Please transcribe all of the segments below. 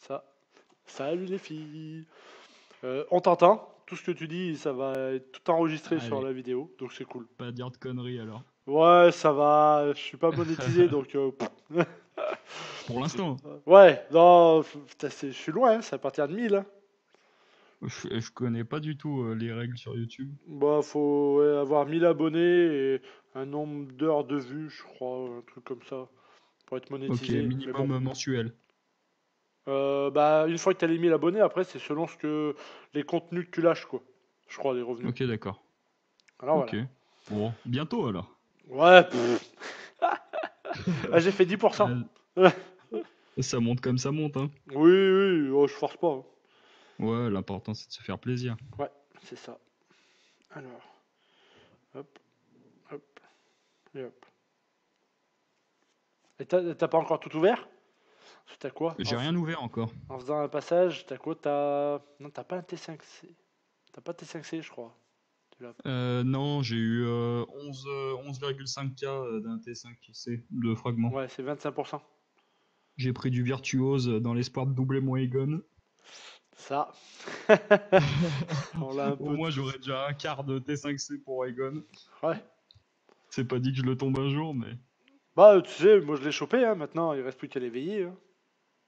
Ça. Salut les filles. On t'entend. Tout ce que tu dis, ça va être tout enregistré sur Allez, la vidéo, donc c'est cool. pas dire de conneries alors. Ouais, ça va. Je suis pas monétisé, donc. Pour l'instant, Ouais, non, putain, je suis loin, hein, c'est à partir de 1000. Hein. je connais pas du tout les règles sur YouTube. Bah, faut ouais, avoir 1000 abonnés et un nombre d'heures de vues, je crois, un truc comme ça, pour être Ok, monétisé. Mais bon. minimum mensuel. Bah, une fois que t'as les 1000 abonnés, après, c'est selon ce que les contenus que tu lâches, quoi. Je crois, les revenus. Ok, d'accord. Alors Ok. voilà. Bon, bientôt alors. Ouais, ah, j'ai fait 10%. Euh, Ça monte comme ça monte, hein. Oui, oui, oh, je force pas. Hein. Ouais, l'important c'est de se faire plaisir. Ouais, c'est ça. Alors, hop, hop, et hop. Et t'as pas encore tout ouvert? T'as quoi? J'ai rien ouvert encore. En faisant un passage, t'as quoi? Non, t'as pas un T5C. T'as pas T5C, je crois. Tu l'as. Non, j'ai eu 11,5K d'un T5C de fragments. Ouais, c'est 25%. J'ai pris du Virtuose dans l'espoir de doubler mon Egon. Ça, on l'a un Au peu moins tous. j'aurais déjà un quart de T5C pour Egon. Ouais. C'est pas dit que je le tombe un jour, mais. Bah, tu sais, moi je l'ai chopé, hein, maintenant, il reste plus qu'à l'éveiller. Hein.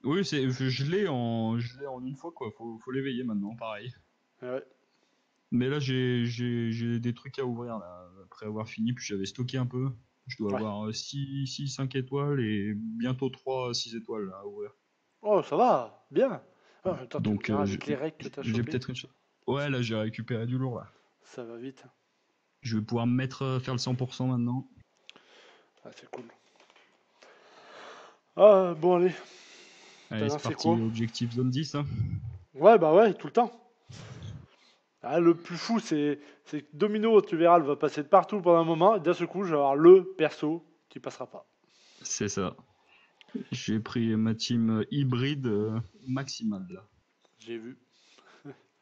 Oui, je l'ai en une fois quoi. Faut l'éveiller maintenant, pareil. Ouais. Mais là, j'ai des trucs à ouvrir là, après avoir fini. Puis j'avais stocké un peu. Je dois Ouais. avoir 6 5 étoiles et bientôt 3 6 étoiles là, à ouvrir. Oh, ça va, bien. Ah, attends, tu me Donc diras, avec les règles que t'as j'ai chopées, peut-être une chance. Ouais, là, j'ai récupéré du lourd là. ça va vite. Je vais pouvoir me mettre faire le 100% maintenant. Ah, c'est cool. Ah, bon, allez, t'as Allez, c'est lancé quoi? parti, objectif zone 10, hein. Ouais, bah ouais, tout le temps. Ah, le plus fou, c'est que Domino, tu verras, elle va passer de partout pendant un moment, et d'un seul coup, je vais avoir le perso qui passera pas. C'est ça. J'ai pris ma team hybride maximale là. J'ai vu.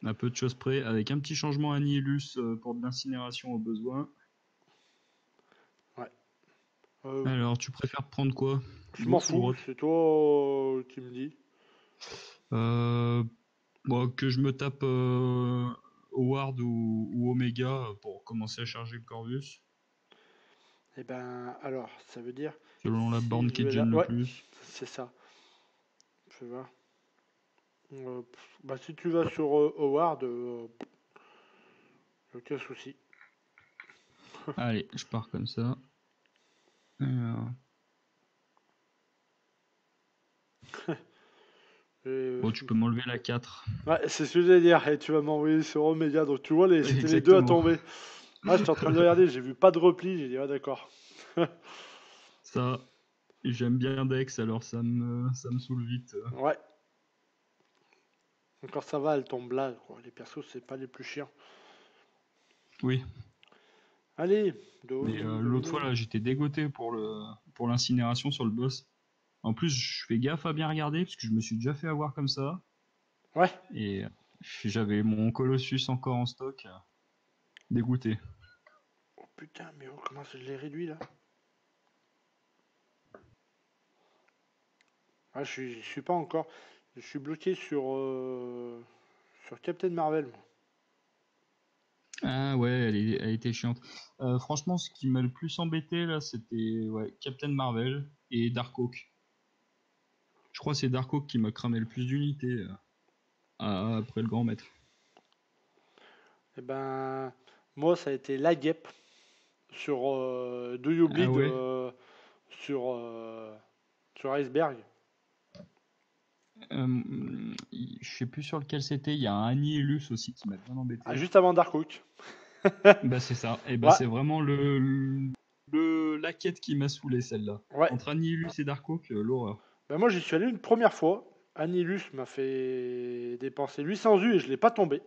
À peu de choses près, avec un petit changement à Nihilus pour de l'incinération au besoin. Ouais. Euh, Alors, tu préfères prendre quoi? je m'en Bourse ou fous, grotte? c'est toi qui me dis. euh, Bon, que je me tape Howard ou Omega pour commencer à charger le Corvus, Eh ben, alors, ça veut dire, selon la si borne je qui te vais là. gêne le Ouais, plus. c'est ça. Je vais voir. Bah, si tu vas sur Howard, aucun souci. Allez, je pars comme ça. Alors, Et, bon, tu peux m'enlever la 4. ouais, c'est ce que j'allais dire. Et tu vas m'envoyer sur Omega. Donc tu vois, c'était les deux à Exactement. tomber. Ah, j'étais en train de regarder, j'ai vu pas de repli. J'ai dit, ah d'accord. Ça, j'aime bien Dex, alors ça me saoule vite. Ouais, encore ça va, elle tombe là. Quoi. Les persos, c'est pas les plus chiants. Oui, Allez, mais domino, l'autre fois domino. là, j'étais dégoûté pour l'incinération sur le boss. En plus, je fais gaffe à bien regarder parce que je me suis déjà fait avoir comme ça Ouais. et j'avais mon Colossus encore en stock. Dégoûté. Oh putain, mais oh, comment je l'ai réduit là? Ah, je suis pas encore. Je suis bloqué sur Captain Marvel. Moi. Ah ouais, elle était chiante. Franchement, ce qui m'a le plus embêté là, c'était ouais, Captain Marvel et Darkhawk. Je crois que c'est Darkhawk qui m'a cramé le plus d'unités après le grand maître. Eh ben, moi, ça a été la guêpe sur Do You Ah Bleed ouais. sur, euh, sur Iceberg. Je sais plus sur lequel c'était. Il y a un Annihilus aussi qui m'a bien Ah, embêté. juste avant Darkhook. Bah c'est ça. Et bah Ouais, c'est vraiment la quête qui m'a saoulé celle-là. ouais. Entre Annihilus et Darkhawk, l'horreur. Ben, moi, j'y suis allé une première fois. Annihilus m'a fait dépenser 800 U et je l'ai pas tombé.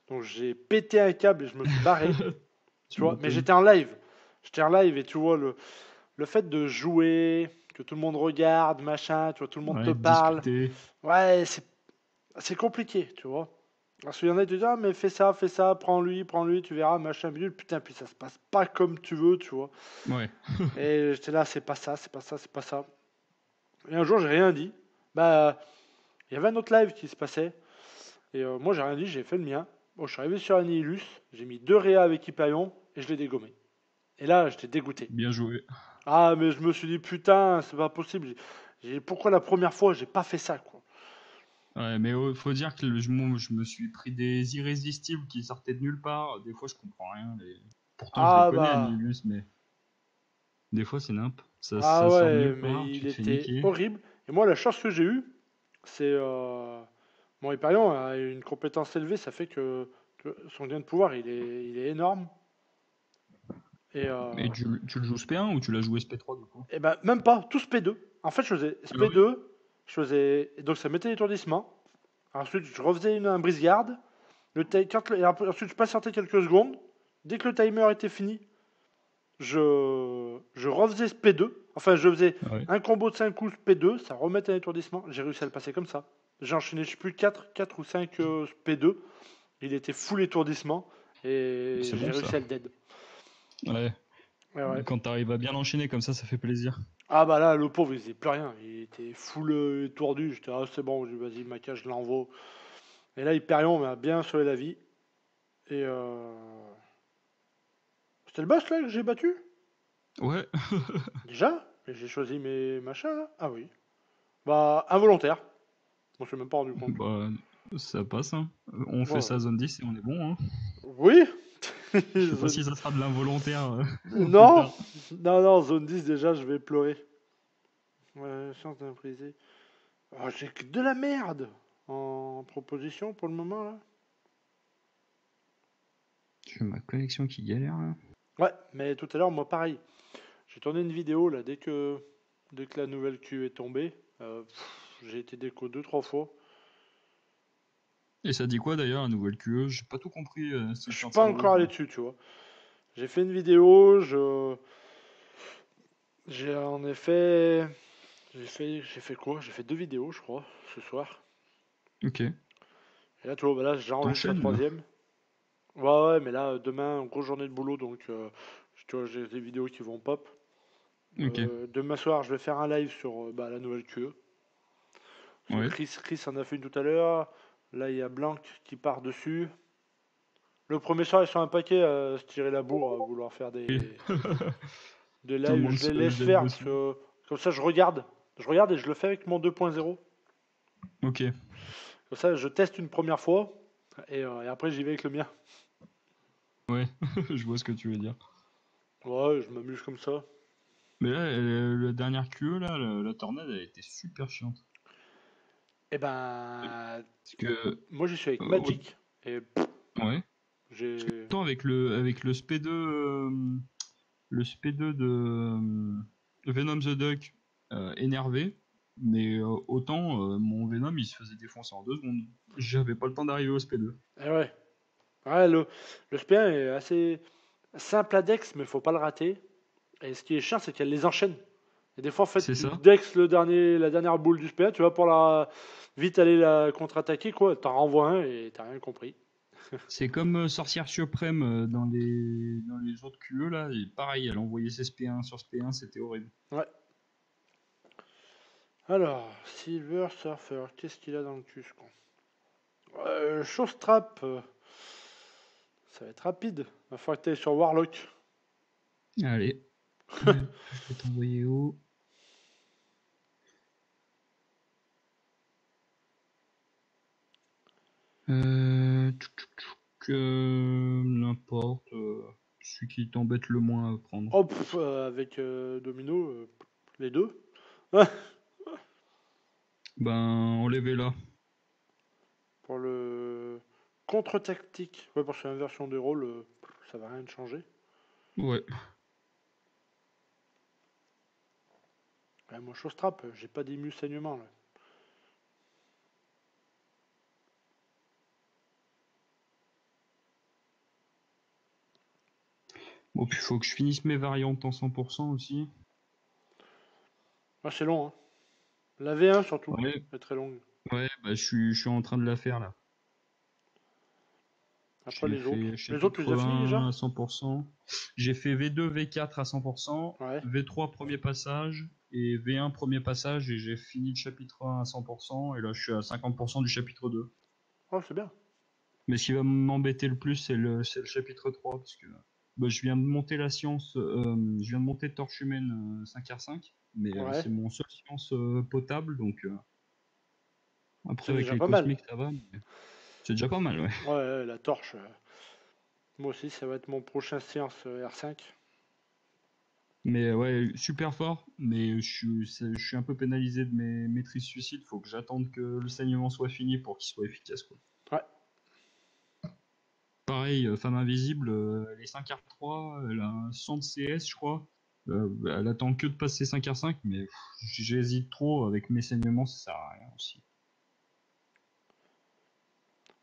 Donc j'ai pété un câble et je me suis barré. Tu Tu vois, mais m'étonnes. j'étais en live. J'étais en live et tu vois, le fait de jouer, que tout le monde regarde, machin, tu vois, tout le monde te Ouais, parle. discuter. Ouais, c'est compliqué, tu vois. Parce qu'il y en a qui te disent, ah, mais fais ça, prends-lui, tu verras, machin, bidule. Putain, puis ça se passe pas comme tu veux, tu vois. Ouais. Et j'étais là, c'est pas ça, c'est pas ça, c'est pas ça. Et un jour, j'ai rien dit. Bah, Il y avait un autre live qui se passait. Et moi, j'ai rien dit, j'ai fait le mien. Bon, je suis arrivé sur Annihilus, j'ai mis 2 réas avec Hyperion et je l'ai dégommé. Et là, j'étais dégoûté. Bien joué. Ah, mais je me suis dit, putain, c'est pas possible. Pourquoi la première fois, j'ai pas fait ça, quoi. Ouais, mais faut dire que je me suis pris des irrésistibles qui sortaient de nulle part. Des fois, je comprends rien. Pourtant, je les Ah, connais, bah. Annihilus, mais des fois, c'est nimp. Ah Ça sort de ouais, nulle mais part, tu il te fais était niquer. horrible. Et moi, la chance que j'ai eue, c'est. Mon Hyperion a une compétence élevée, ça fait que son gain de pouvoir, il est énorme. Et, Et tu le joues SP1 ou tu l'as joué SP3 du coup? et ben, même pas, tous P2. En fait, je faisais Ah ouais? SP2, je faisais. Et donc, ça mettait l'étourdissement. Ensuite, je refaisais un brise-garde. Et ensuite, je patientais quelques secondes. Dès que le timer était fini, je refaisais ce P2. Enfin, je faisais Ouais. un combo de 5 coups P2, ça remettait un étourdissement. J'ai réussi à le passer comme ça. J'ai enchaîné, je sais plus, quatre ou 5 P2. Il était full étourdissement et C'est j'ai bon ça. réussi à le dead. Ouais. Ouais, ouais. Quand t'arrives à bien enchaîner comme ça fait plaisir. Ah bah là, le pauvre, il faisait plus rien. Il était full étourdu. J'étais, ah, c'est bon, vas-y, ma cage, je l'envoie. Et là, Hyperion m'a bien sauvé la vie. Et c'était le boss là que j'ai battu? Ouais. Déjà? Et j'ai choisi mes machins là? Ah oui. Bah, involontaire. Je m'en suis même pas rendu compte. Bah, ça passe, hein. On fait Ouais. ça zone 10 et on est bon, hein. Oui. Je sais pas Zone- si ça sera de l'involontaire plus Non, tard. non, non, zone 10 déjà, je vais pleurer. Ouais, chance d'impriser. Oh, j'ai que de la merde en proposition pour le moment là. J'ai ma connexion qui galère là. Ouais, mais tout à l'heure, moi pareil. J'ai tourné une vidéo là dès que la nouvelle queue est tombée. J'ai été déco deux, trois fois. Et ça dit quoi d'ailleurs, la nouvelle QE? J'ai pas tout compris ces Je suis chiants de pas cerveau. encore allé dessus, tu vois. J'ai fait une vidéo, j'ai en effet, j'ai fait quoi? J'ai fait deux vidéos, je crois, ce soir. Ok. Et là, tu vois, bah là, j'enregistre la T'enchaînes là. troisième. Ouais, ouais, mais là, demain, grosse journée de boulot, donc tu vois, j'ai des vidéos qui vont pop. Ok. Demain soir, je vais faire un live sur bah, la nouvelle QE. Parce que Ouais. Chris en a fait une tout à l'heure. Là, il y a Blanc qui part dessus. Le premier soir, ils sont un paquet à se tirer la bourre, à vouloir faire Oui. des Tout le lives. monde Je les se laisse jette faire parce dessus. que comme ça, je regarde. Je regarde et je le fais avec mon 2.0. Ok. Comme ça, je teste une première fois et après, j'y vais avec le mien. Ouais. Je vois ce que tu veux dire. Ouais, je m'amuse comme ça. Mais là, la dernière QE là, la tornade, elle était super chiante. Et ben, Parce que. moi, j'y suis avec euh, Magic. Et ouais. j'ai. Autant avec le SP2, le SP2 de Venom the Duck énervé, mais autant mon Venom il se faisait défoncer en 2 secondes. J'avais pas le temps d'arriver au SP2. Eh ouais. Ouais, le Spien est assez simple à Dex, mais faut pas le rater. Et ce qui est chiant, c'est qu'elle les enchaîne. Et des fois, en fait, C'est tu ça. dex la dernière boule du SPA, tu vas pour la vite aller la contre-attaquer, quoi. T'en renvoies un et t'as rien compris. C'est comme Sorcière Suprême dans les autres QE là, et pareil, elle envoyait ses SP1 sur SP1, c'était horrible. Ouais. Alors, Silver Surfer, qu'est-ce qu'il a dans le cul, ce con? Chose trap, ça va être rapide. Va falloir que t'ailles sur Warlock. Allez, je vais t'envoyer où? N'importe, celui qui t'embête le moins à prendre. Hop, avec Domino, les deux. Ouais. Ben, enlevez là. Pour le contre-tactique. Ouais, parce que l'inversion des rôles, ça va rien de changer. Ouais. Ouais, moi, chose trap, j'ai pas d'ému saignement, là. Bon, puis faut que je finisse mes variantes en 100% aussi. Ah, c'est long, hein. La V1 surtout, Ouais, est très longue. ouais, bah je suis en train de la faire là. Après les autres. J'ai Les autres, tu les as finis déjà? 80 à 100%. J'ai fait V2, V4 à 100%, Ouais. V3 premier passage, et V1 premier passage, et j'ai fini le chapitre 1 à 100%, et là je suis à 50% du chapitre 2. Oh, c'est bien. Mais ce qui va m'embêter le plus, c'est le chapitre 3, parce que bah, je viens de monter la science, je viens de monter Torche Humaine 5R5, mais Ouais, c'est mon seul science potable, donc après c'est avec déjà les pas mal. cosmiques ça va, mais c'est déjà pas mal, ouais. Ouais, la torche. Moi aussi, ça va être mon prochain séance R5. Mais ouais, super fort, mais je suis un peu pénalisé de mes maîtrises suicides, faut que j'attende que le saignement soit fini pour qu'il soit efficace, quoi. Ouais. Pareil, Femme Invisible, elle est 5R3, elle a un 100 de CS, je crois. Elle attend que de passer 5R5, mais j'hésite trop avec mes saignements, ça sert à rien aussi.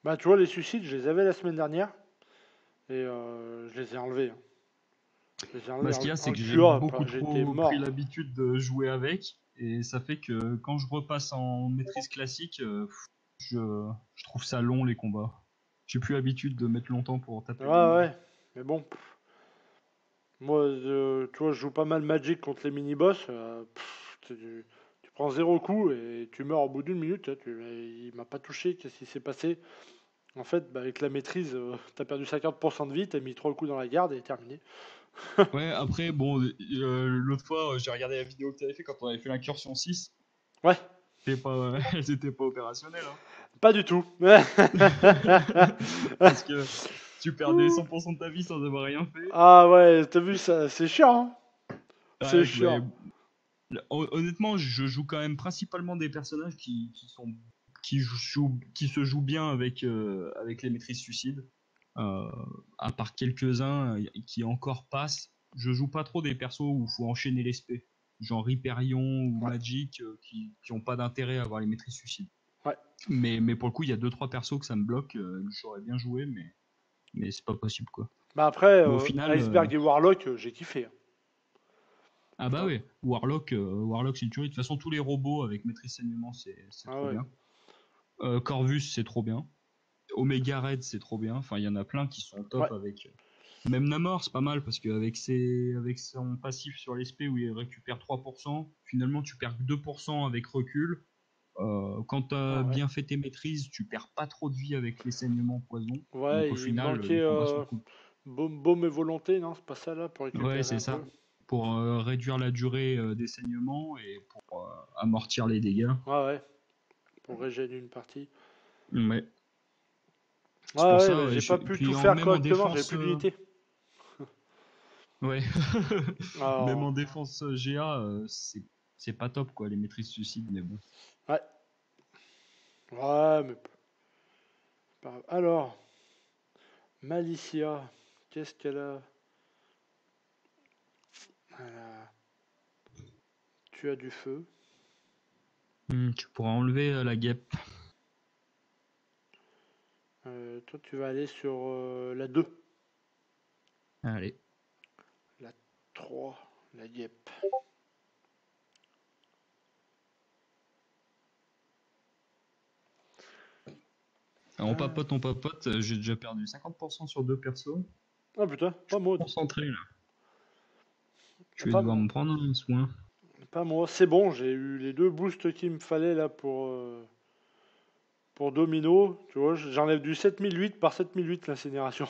Bah, tu vois, les suicides, je les avais la semaine dernière et je les ai enlevés, hein. Je les ai Bah, enlevés ce qu'il y a, c'est en que j'ai QA. beaucoup J'étais trop pris mort. l'habitude de jouer avec, et ça fait que quand je repasse en maîtrise classique, je trouve ça long les combats. J'ai plus l'habitude de mettre longtemps pour Ouais, taper les mobs. ouais. Mais bon, moi, tu vois, je joue pas mal Magic contre les mini-boss. Tu prends 0 coup et tu meurs au bout d'une minute, hein. Il m'a pas touché, qu'est-ce qui s'est passé? En fait, bah, avec la maîtrise, t'as perdu 50% de vie, t'as mis 3 coups dans la garde et terminé. Ouais, après, bon, l'autre fois, j'ai regardé la vidéo que tu avais fait quand on avait fait l'incursion 6. Ouais, Elles étaient pas opérationnelles, hein. pas du tout. Parce que tu perdais 100% de ta vie sans avoir rien fait. Ah ouais, t'as vu ça, c'est chiant, hein. C'est Ouais, chiant. honnêtement, je joue quand même principalement des personnages qui se jouent bien avec les maîtrises suicides. Euh, à part quelques-uns qui encore passent, je joue pas trop des persos où il faut enchaîner les spés, genre Hyperion ou Ouais, Magic, qui ont pas d'intérêt à avoir les maîtrises suicides. ouais. Mais pour le coup, il y a deux trois persos que ça me bloque, que j'aurais bien joué, mais c'est pas possible, quoi. Bah après, Mais au final, Iceberg et Warlock, j'ai kiffé, hein. ah bah ouais, Warlock c'est une tuerie. De toute façon, tous les robots avec maîtrise saignement, c'est Ah trop ouais. bien. Corvus, c'est trop bien. Omega Red, c'est trop bien. Enfin, il y en a plein qui sont Ouais, top avec. Même Namor, c'est pas mal parce qu'avec avec son passif sur l'esprit où il récupère 3%, finalement tu perds que 2% avec recul. Quand tu as ah ouais. bien fait tes maîtrises, tu perds pas trop de vie avec les saignements poison. Ouais, Donc au il final, manquait les combats sont cool. baume et volonté, non? C'est pas ça là pour Ouais, récupérer c'est un peu? ça. Pour réduire la durée des saignements et pour amortir les dégâts. Ouais, ouais, pour régénérer une partie. Ouais. Ouais, C'est pour ouais, ça, bah, ouais, j'ai pas pu tout puis faire même en correctement, j'avais défense, plus d'unités. ouais, même Alors, en défense GA, c'est pas top quoi, les maîtrises suicides, mais bon. ouais, ouais, mais pas grave. Alors, Malicia, qu'est-ce qu'elle a? Tu as du feu. Tu pourras enlever la guêpe. Toi, tu vas aller sur la 2, Allez. la 3, la guêpe. Alors, Ah, on papote, j'ai déjà perdu 50% sur deux persos. ah, putain, Je pas suis moi. concentré là. Je vais Pas, devoir me prendre un soin. pas moi. C'est bon, j'ai eu les 2 boosts qu'il me fallait là pour Domino. Tu vois, j'enlève du 7008 par 7008 l'incinération.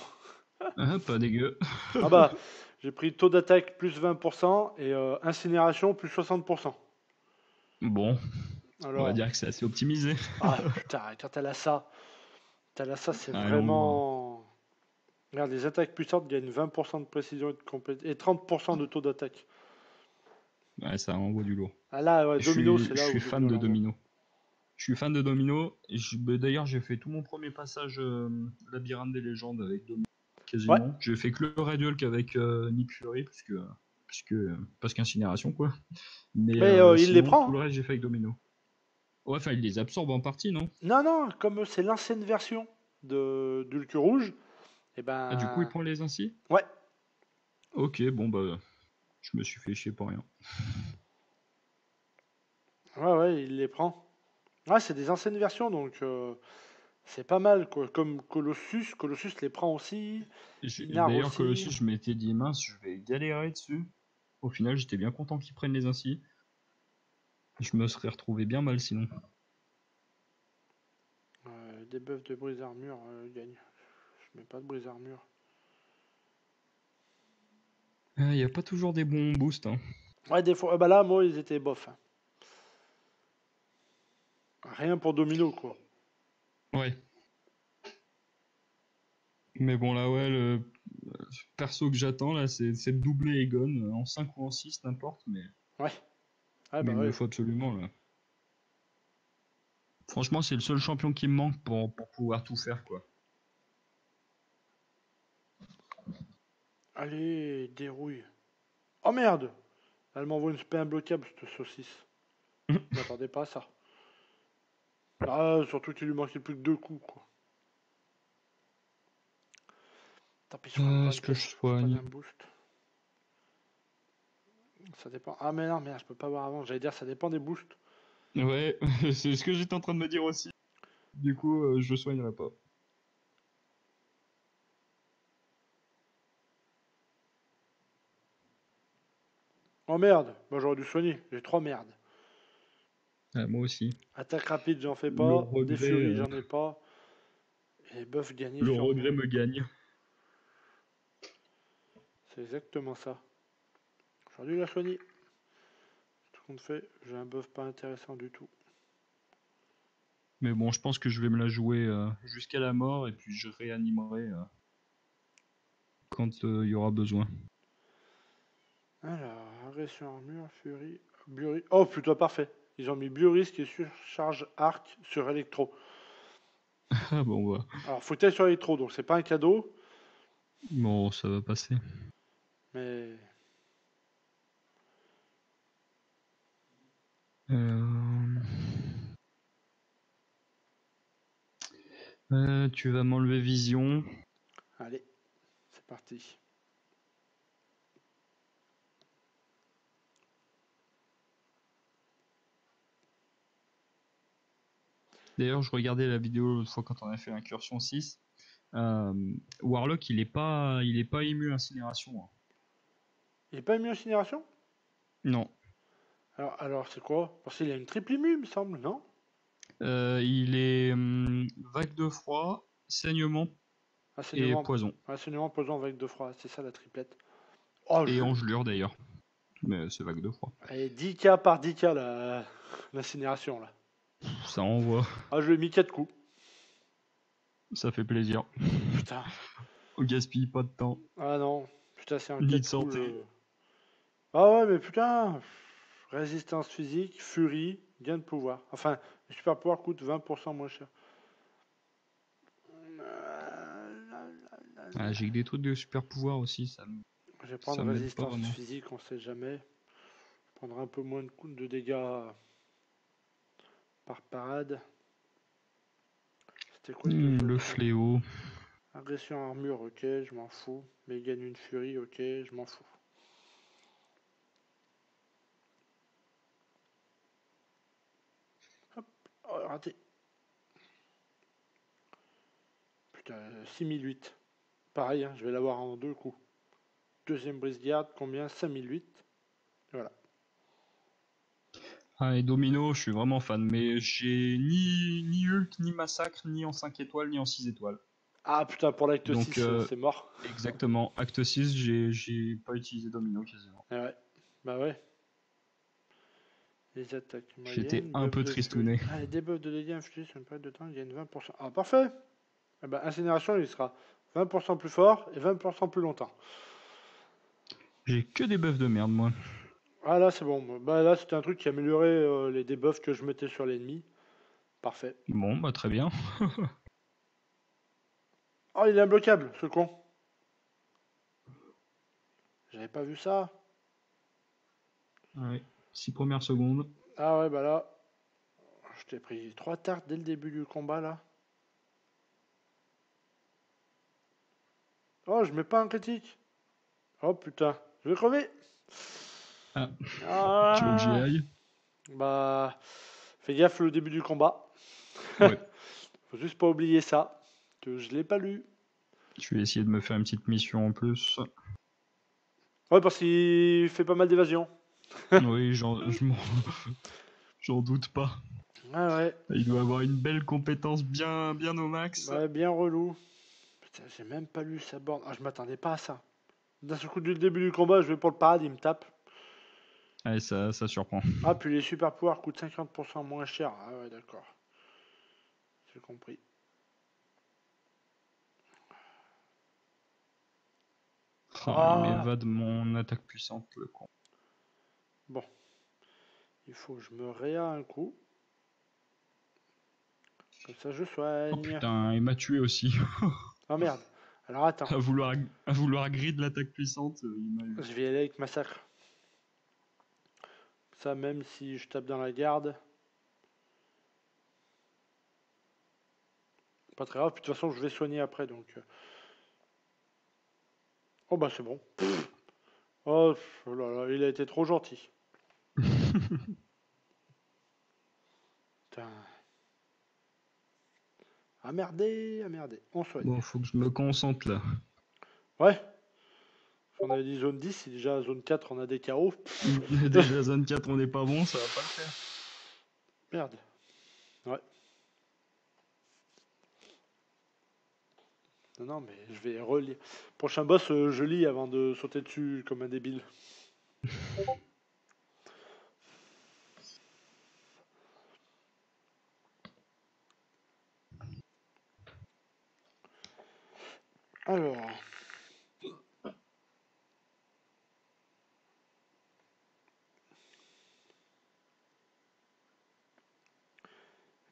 Ah, pas dégueu. Ah bah, j'ai pris taux d'attaque plus 20% et incinération plus 60%. Bon, on va Alors, dire que c'est assez optimisé. ah putain, quand t'as la ça, c'est Allez, on va voir. vraiment. Regarde, les attaques puissantes gagnent 20% de précision et 30% de taux d'attaque. Ouais, ça envoie du lourd. Ah là, ouais, Domino, c'est Je là où suis fan Domino de l'envoie. Domino. Je suis fan de Domino. Bah, d'ailleurs, j'ai fait tout mon premier passage labyrinthe des légendes avec Domino, Ouais, quasiment. J'ai fait que le Red Hulk avec Nick Fury, parce qu'incinération, quoi. Mais mais il les sinon, prend, tout hein. le reste, j'ai fait avec Domino. Ouais, enfin, il les absorbe en partie, non? Non, non, comme c'est l'ancienne version de d'Hulk Rouge, et Ah, du coup, il ben. prend les ainsi? Ouais, Ok, bon, bah, je me suis fait chier pour rien. ouais, ouais, il les prend. Ouais, c'est des anciennes versions, donc c'est pas mal, quoi. Comme Colossus, Colossus les prend aussi. Inar D'ailleurs, aussi. Colossus, je m'étais dit, mince, je vais galérer dessus. Au final, j'étais bien content qu'ils prennent les ainsi. Je me serais retrouvé bien mal sinon. Des buffs de brise armure gagnent. Je mets pas de brise armure. Il n'y a pas toujours des bons boosts. Hein. Ouais, des fois. Bah là, moi, ils étaient bof. Hein. Rien pour Domino, quoi. Ouais. Mais bon, là, ouais, le perso que j'attends, là, c'est de doubler Egon en 5 ou en 6 n'importe, Ouais. Ouais, mais bah il me le ouais. faut absolument, là. Franchement, c'est le seul champion qui me manque pour pouvoir tout faire, quoi. Allez, dérouille. Oh merde! Elle m'envoie une spé imbloquable, cette saucisse. Je m'attendais pas à ça. Ah, surtout qu'il lui manquait plus que 2 coups, quoi. Tant pis sur un Est-ce que break, je faut que je prenne soigne? un boost. Ça dépend. Ah, mais non, merde, je peux pas voir avant. J'allais dire, ça dépend des boosts. Ouais, c'est ce que j'étais en train de me dire aussi. Du coup, je soignerai pas. Oh merde! Moi j'aurais dû soigner. J'ai 3 merdes. Ah, moi aussi. Attaque rapide, j'en fais Le pas. Des regret, furies, j'en ai pas. Et buff gagné le sur regret moi. me gagne. C'est exactement ça. J'aurais dû la soigner. Tout compte fait, j'ai un buff pas intéressant du tout. Mais bon, je pense que je vais me la jouer jusqu'à la mort et puis je réanimerai quand il y aura besoin. Alors, agression armure, furie, Bury. Oh putain, parfait. Ils ont mis Biorisque et surcharge arc sur électro. Ah bon, bah. Alors, faut que t'ailles sur électro, donc c'est pas un cadeau, Bon, ça va passer. mais. Euh, tu vas m'enlever vision. Allez, c'est parti. D'ailleurs, je regardais la vidéo l'autre fois quand on a fait l'incursion 6. Euh, Warlock, il est pas ému incinération. Hein. Il est pas mis incinération? Non. Alors c'est quoi? Parce qu'il a une triple immu, il me semble, non? Il est vague de froid, saignement et Assaignement, poison. assaignement posant avec 2 froid, c'est ça la triplette. Oh, Et engelure d'ailleurs. Mais c'est vague de froid. allez, 10K par 10K l'incinération là. Ça envoie. Ah, je lui ai mis 4 coups. Ça fait plaisir. Putain. On gaspille pas de temps, Ah non, putain, c'est un ni de 4 coups. santé. Ah ouais, mais putain. Résistance physique, furie, gain de pouvoir. Enfin, le super pouvoir coûte 20% moins cher. Ah, j'ai que des trucs de super pouvoir aussi, Je vais ça prendre m'aide pas résistance vraiment. physique, on sait jamais. Je prendrai un peu moins de dégâts par parade. C'était quoi les Le autres? fléau. Agression armure, ok, je m'en fous. Mais il gagne une furie, ok, je m'en fous. Hop, oh, raté. Putain, 6008. Pareil, hein, je vais l'avoir en 2 coups. Deuxième brise-garde, combien? 5008. Voilà. Ah, et Domino, je suis vraiment fan, mais j'ai ni Hulk, ni Massacre, ni en 5 étoiles, ni en 6 étoiles. Ah putain, pour l'acte Donc, 6, c'est mort. exactement, acte 6, j'ai pas utilisé Domino quasiment. Ah ouais. Bah ouais. Les attaques J'étais moyennes, un buff peu de furie. tristouné. Ah, les debuffs de dégâts infligés sur une période de temps gagnent 20%. Ah, parfait! Eh ben, incinération, il sera 20% plus fort et 20% plus longtemps. J'ai que des buffs de merde, moi. Ah là, c'est bon. Bah là, c'était un truc qui améliorait les debuffs que je mettais sur l'ennemi. Parfait. Bon, bah très bien. Oh, il est imbloquable, ce con. J'avais pas vu ça. Ouais, 6 premières secondes. Ah ouais, bah là, je t'ai pris 3 tartes dès le début du combat, là. Oh, je mets pas un critique. Oh putain, je vais crever. Ah, tu veux que j'y Ah, aille? bah, fais gaffe le début du combat. Ouais. Faut juste pas oublier ça, que je l'ai pas lu. Je vais essayer de me faire une petite mission en plus. Ouais, parce qu'il fait pas mal d'évasion. Oui, J'en doute pas. Ah ouais, Il doit avoir une belle compétence bien, bien au max. ouais, bien relou. Putain, j'ai même pas lu sa borne. Ah, je m'attendais pas à ça. D'un seul coup, dès le début du combat, je vais pour le parade, il me tape. Ouais, ça surprend. Ah, puis les super pouvoirs coûtent 50% moins cher. Ah ouais, d'accord. J'ai compris. Oh, il Ah, m'évade mon attaque puissante, le con. bon. Il faut que je me réa un coup. Comme ça, je Oh soigne. putain, il m'a tué aussi. Oh merde. Alors attends. à vouloir grid l'attaque puissante, il m'a eu. Je vais y aller avec massacre. Ça, même si je tape dans la garde. Pas très grave. Puis de toute façon, je vais soigner après. Donc. Oh bah c'est bon. Oh, oh là là, il a été trop gentil. Putain. Ah merdé, ah merdé. On soigne. Bon, faut que je me concentre là. Ouais. On avait dit zone 10, si déjà zone 4 on a des carreaux. Déjà zone 4, on n'est pas bon, ça va pas le faire. Merde. Ouais. Non, non, mais je vais relire. Prochain boss, je lis avant de sauter dessus comme un débile. Alors.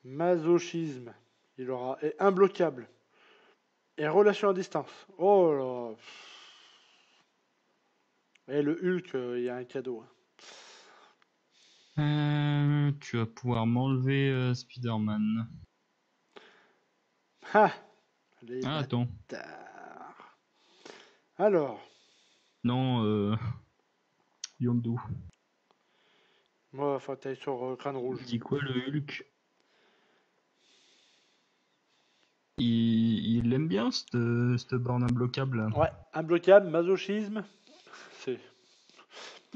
Masochisme. Il aura. Et imbloquable. Et relation à distance. Oh là. Et le Hulk, il y a un cadeau. Tu vas pouvoir m'enlever Spider-Man. Ah, les Ah, attends. bâtards. Alors. Non, Yondu. Moi, faut que t'ailles sur crâne rouge. Il dit quoi le Hulk? Il aime bien cette borne imbloquable là. Ouais, imbloquable, masochisme. C'est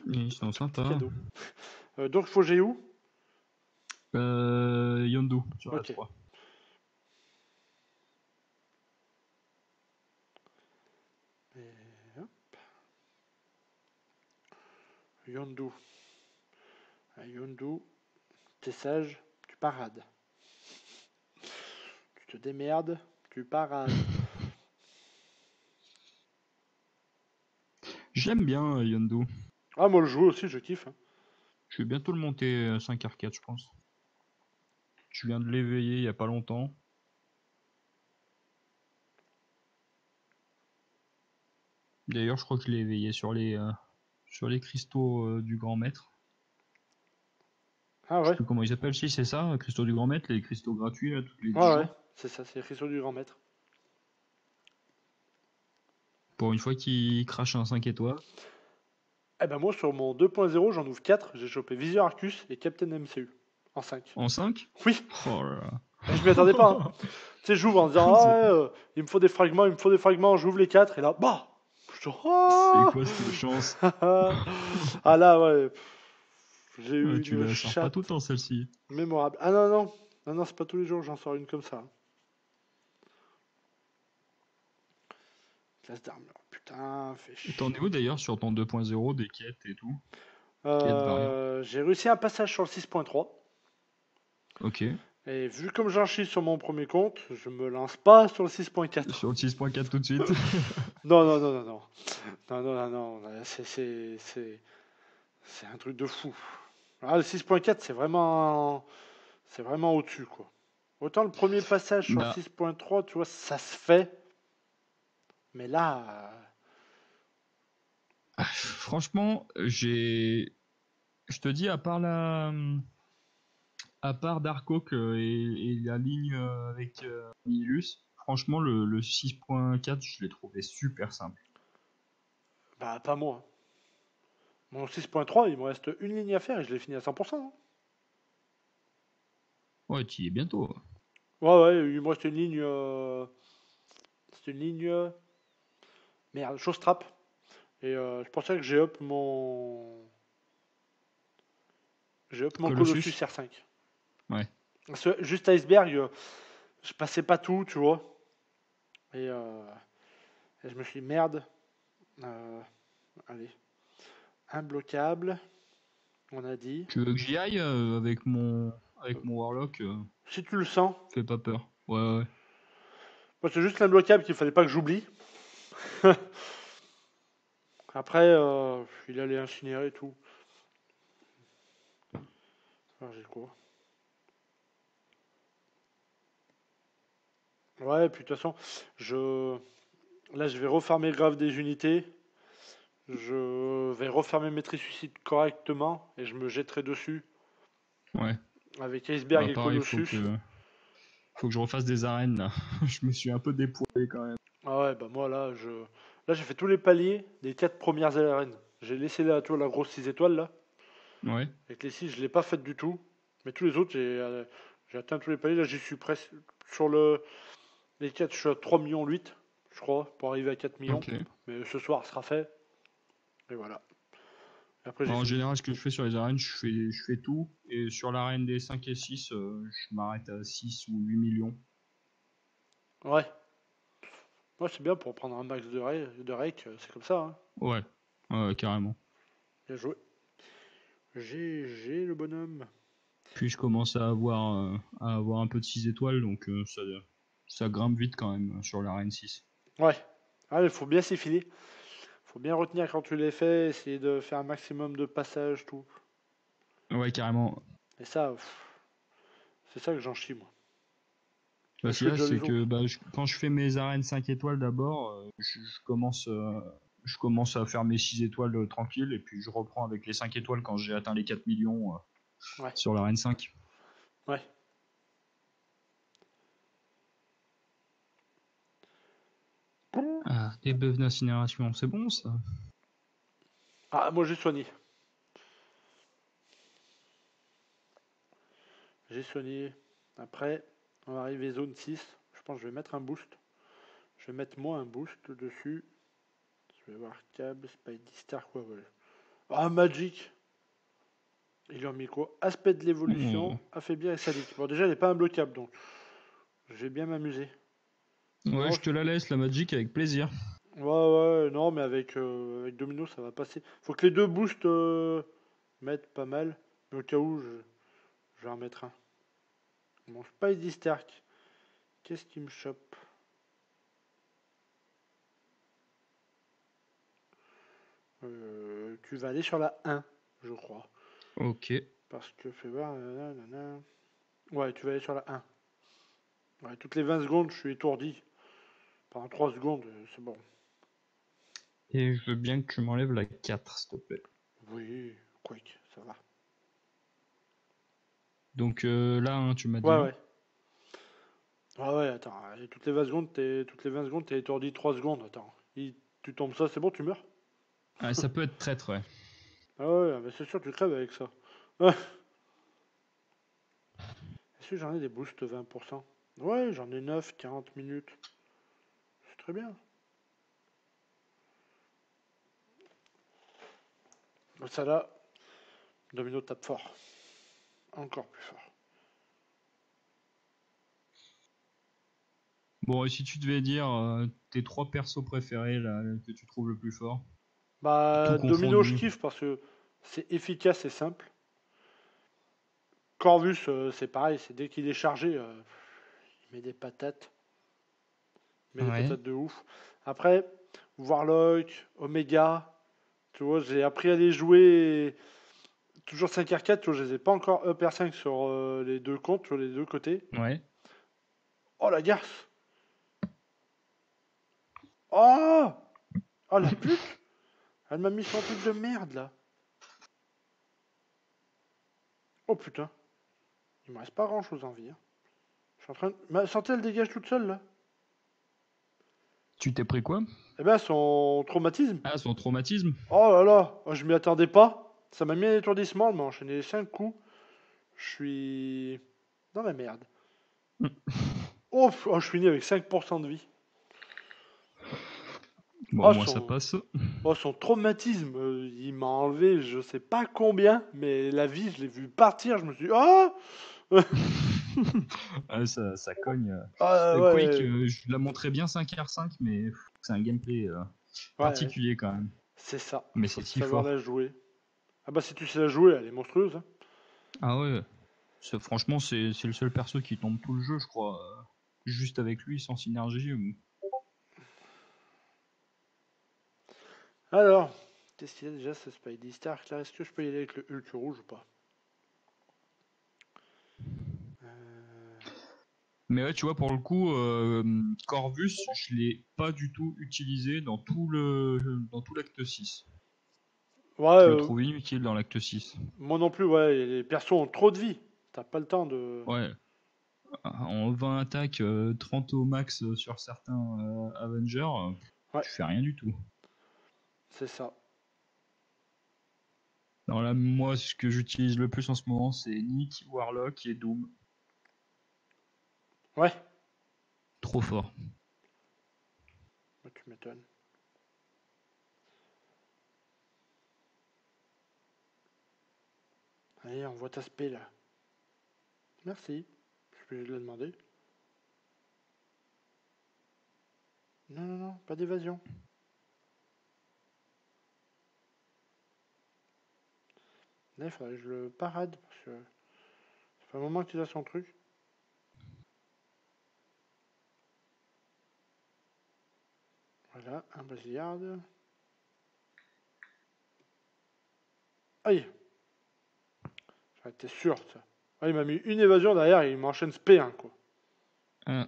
Ils sont petit sympas. cadeau. Donc, faut j'ai où? Yondu sur la Ok. 3. Et hop, Yondu. Yondu, t'es sage, tu parades. Tu te démerdes, tu parades. J'aime bien Yondu. Ah, moi, le jouer aussi, je kiffe. Hein. Je vais bientôt le monter 5 arcades, je pense. Je viens de l'éveiller il y a pas longtemps. D'ailleurs, je crois que je l'ai éveillé sur les cristaux du grand maître. Ah Je sais ouais, plus comment ils appellent, si c'est ça, cristaux du grand maître, les cristaux gratuits, là, tous les 10 ouais, ouais. jours. C'est ça, c'est écrit sur du grand maître. Pour une fois qu'il crache un 5 étoiles. Eh ben moi, sur mon 2.0, j'en ouvre 4. J'ai chopé Visor Arcus et Captain MCU. En 5. En 5. Oui, Oh là là. et je m'y attendais pas. Hein. Tu sais, j'ouvre en disant, ah, c'est il me faut des fragments, il me faut des fragments. J'ouvre les 4 et là, bah je dis, c'est ah quoi cette chance? Ah là, ouais. J'ai eu Tu une la sors pas tout le chatte temps celle-ci. mémorable. Ah non, non. Non, non, c'est pas tous les jours que j'en sors une comme ça. Classe d'armure. Putain, fait T'en es chier. où d'ailleurs sur ton 2.0 des quêtes et tout? Quêtes variantes. J'ai réussi un passage sur le 6.3. Ok. Et vu comme j'en chie sur mon premier compte, je me lance pas sur le 6.4. Sur le 6.4 tout de suite. Non, non, non, non, non. Non, non, non, non. C'est un truc de fou. Ah, le 6.4, c'est vraiment au-dessus, quoi. Autant le premier passage sur le Bah, 6.3, tu vois, ça se fait. Mais là, franchement, je te dis, à part Dark Oak et la ligne avec Nihilus, franchement, le 6.4, je l'ai trouvé super simple. bah, pas moi. Mon 6.3, il me reste une ligne à faire et je l'ai fini à 100%. Hein. Ouais, tu y es bientôt. Ouais, ouais, il me reste une ligne. C'est une ligne. Merde, chose trap. Et c'est pour ça que j'ai up mon. J'ai up mon Colossus. Colossus R5. Ouais. Parce que juste Iceberg, je passais pas tout, tu vois. Et, et je me suis dit, merde. Allez. Imbloquable, on a dit. Tu veux que j'y aille avec mon Warlock Si tu le sens. Fais pas peur. Ouais, ouais. Moi, c'est juste l'imbloquable qu'il fallait pas que j'oublie. Après, il allait incinérer et tout. Alors, j'ai quoi? Ouais, et puis de toute façon, là, je vais refarmer grave des unités. Je vais refermer mes suicides correctement et je me jetterai dessus Ouais. avec Bah Iceberg et pareil, Colossus. faut que je refasse des arènes là. Je me suis un peu dépoilé quand même. Ah ouais, bah moi là j'ai fait tous les paliers des 4 premières arènes. J'ai laissé là, tu vois, la grosse 6 étoiles là. Ouais. Avec les 6, je l'ai pas faite du tout. Mais tous les autres, j'ai atteint tous les paliers. Là, j'y suis presque. Sur les 4, je suis à 3 millions 8, je crois, pour arriver à 4 millions. Ok. Mais ce soir, ce sera fait. Et voilà. Et après, j'ai Alors, en fini. général, ce que je fais sur les arènes, je fais tout. Et sur l'arène des 5 et 6, je m'arrête à 6 ou 8 millions. Ouais. Moi, c'est bien pour prendre un max de rake, c'est comme ça. Hein. Ouais. Ouais, carrément. Bien joué. GG le bonhomme. Puis je commence à avoir un peu de 6 étoiles, donc ça grimpe vite quand même sur l'arène 6. Ouais. Ah, il faut bien s'y filer. Faut bien retenir quand tu les fais, essayer de faire un maximum de passages, tout. Ouais, carrément. Et ça, c'est ça que j'en chie, moi. Et Parce je que fais là, déjà c'est les que autres. bah, quand je fais mes arènes 5 étoiles d'abord, je commence à faire mes 6 étoiles tranquilles, et puis je reprends avec les 5 étoiles quand j'ai atteint les 4 millions Ouais. sur l'arène 5. Ouais. Ah, des bœufs d'incinération, c'est bon ça. Ah, moi j'ai soigné. J'ai soigné. Après, on va arriver zone 6. Je pense que je vais mettre un boost. Je vais mettre moi un boost dessus. Je vais voir câble, Spidey Star, quoi, voilà. Ah, Magic. Il lui a mis quoi? Aspect de l'évolution, Oh. affaiblir et sadique. Bon, déjà, il n'est pas imbloquable, donc je vais bien m'amuser. Ouais, Non, je te la laisse, la Magic, avec plaisir. ouais, ouais, non, mais avec Domino, ça va passer. Faut que les deux boosts mettent pas mal. Mais au cas où, je vais en mettre un. Mon Spidey Stark. Qu'est-ce qui me chope? Tu vas aller sur la 1, je crois. Ok. Parce que fais voir. Nanana. Ouais, tu vas aller sur la 1. Ouais, toutes les 20 secondes, je suis étourdi. Pendant 3 secondes, c'est bon. Et je veux bien que tu m'enlèves la 4, s'il te plaît. Oui, quick, ça va. Donc là, hein, tu m'as dit. Ouais, Hein. ouais. Ah ouais, attends. Toutes les 20 secondes, t'es étourdi 3 secondes. Attends. Tu tombes ça, c'est bon, tu meurs? Ah, ça peut être traître, ouais. Ah ouais, mais c'est sûr, tu crèves avec ça. Ah. Est-ce que j'en ai des boosts 20%? Ouais, j'en ai 9, 40 minutes. C'est très bien. Ça là, Domino tape fort. Encore plus fort. Bon, et si tu devais dire tes 3 persos préférés là, que tu trouves le plus fort, tout Bah, Domino, je confondu. kiffe parce que c'est efficace et simple. Corvus, c'est pareil, c'est dès qu'il est chargé, il met des patates. Il met des Ouais. patates de ouf. Après, Warlock, Omega, tu vois, j'ai appris à les jouer toujours 5R4, tu vois, je les ai pas encore up R5 sur les deux comptes, sur les deux côtés. Ouais. Oh la garce! Oh! Oh la pute! Elle m'a mis son truc de merde là. Oh putain, il me reste pas grand chose en vie. Hein. Je suis en train de. Ma santé elle dégage toute seule là. Tu t'es pris quoi? Eh ben son traumatisme. Ah, son traumatisme. Oh là là, oh, je m'y attendais pas. Ça m'a mis un étourdissement, elle m'a enchaîné 5 coups. Je suis dans la merde. Oh, je suis né avec 5% de vie. Bon, Oh, moi ça passe. son traumatisme, il m'a enlevé je sais pas combien, mais la vie, je l'ai vu partir, je me suis dit, oh! Ah, ça cogne. Ah Quake, ouais, je la montrais bien 5R5, mais c'est un gameplay ouais, particulier quand même. c'est ça, Mais faut c'est si savoir la fort. jouer. Ah bah si tu sais la jouer, elle est monstrueuse, hein. Ah ouais, franchement, c'est le seul perso qui tombe tout le jeu, je crois. Juste avec lui, sans synergie. Alors, qu'est-ce qu'il y a déjà ce Spidey Stark là? Est-ce que je peux y aller avec le Hulk rouge ou pas? Euh, Mais ouais, tu vois, pour le coup, Corvus, je l'ai pas du tout utilisé dans tout l'acte 6. Ouais, Je le trouve inutile dans l'acte 6. moi non plus, ouais, les persos ont trop de vie. T'as pas le temps de. Ouais, en 20 attaques, 30 au max sur certains Avengers, Ouais, tu fais rien du tout. c'est ça. Alors là, moi, ce que j'utilise le plus en ce moment, c'est Nick, Warlock et Doom. Ouais, Trop fort. bah, tu m'étonnes. Allez, envoie ta spé là. Merci. Je peux le demander. Non, non, non, pas d'évasion. Là, il faudrait que je le parade parce que ça fait un moment qu'il a son truc. Voilà, un Blizzard. Aïe, j'en étais sûr, ça. Ah, il m'a mis une évasion derrière et il m'enchaîne SP1, quoi. Euh,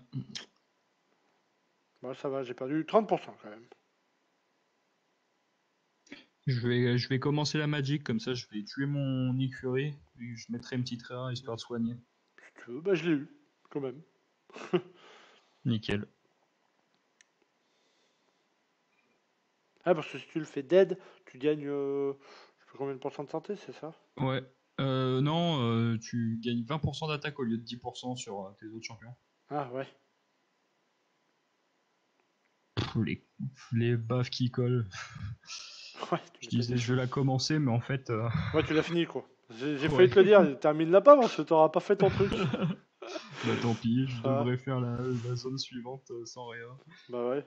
Bon, ça va, j'ai perdu 30% quand même. je vais commencer la Magic, comme ça je vais tuer mon Nick Fury. Et je mettrai une petite rare histoire de soigner. Si tu veux, bah je l'ai eu, quand même. Nickel. Ah, parce que si tu le fais dead, tu gagnes, je sais plus combien de pourcents de santé, c'est ça? Ouais. Non, tu gagnes 20% d'attaque au lieu de 10% sur tes autres champions. Ah, ouais. Pff, les baffes qui collent. Ouais, tu Je m'étonnes. disais je vais la commencer, mais en fait, Ouais, tu l'as fini, quoi. J'ai failli ouais. te le dire, termine-la pas parce que t'auras pas fait ton truc. Bah tant pis, je Ah, devrais faire la zone suivante sans rien. bah ouais.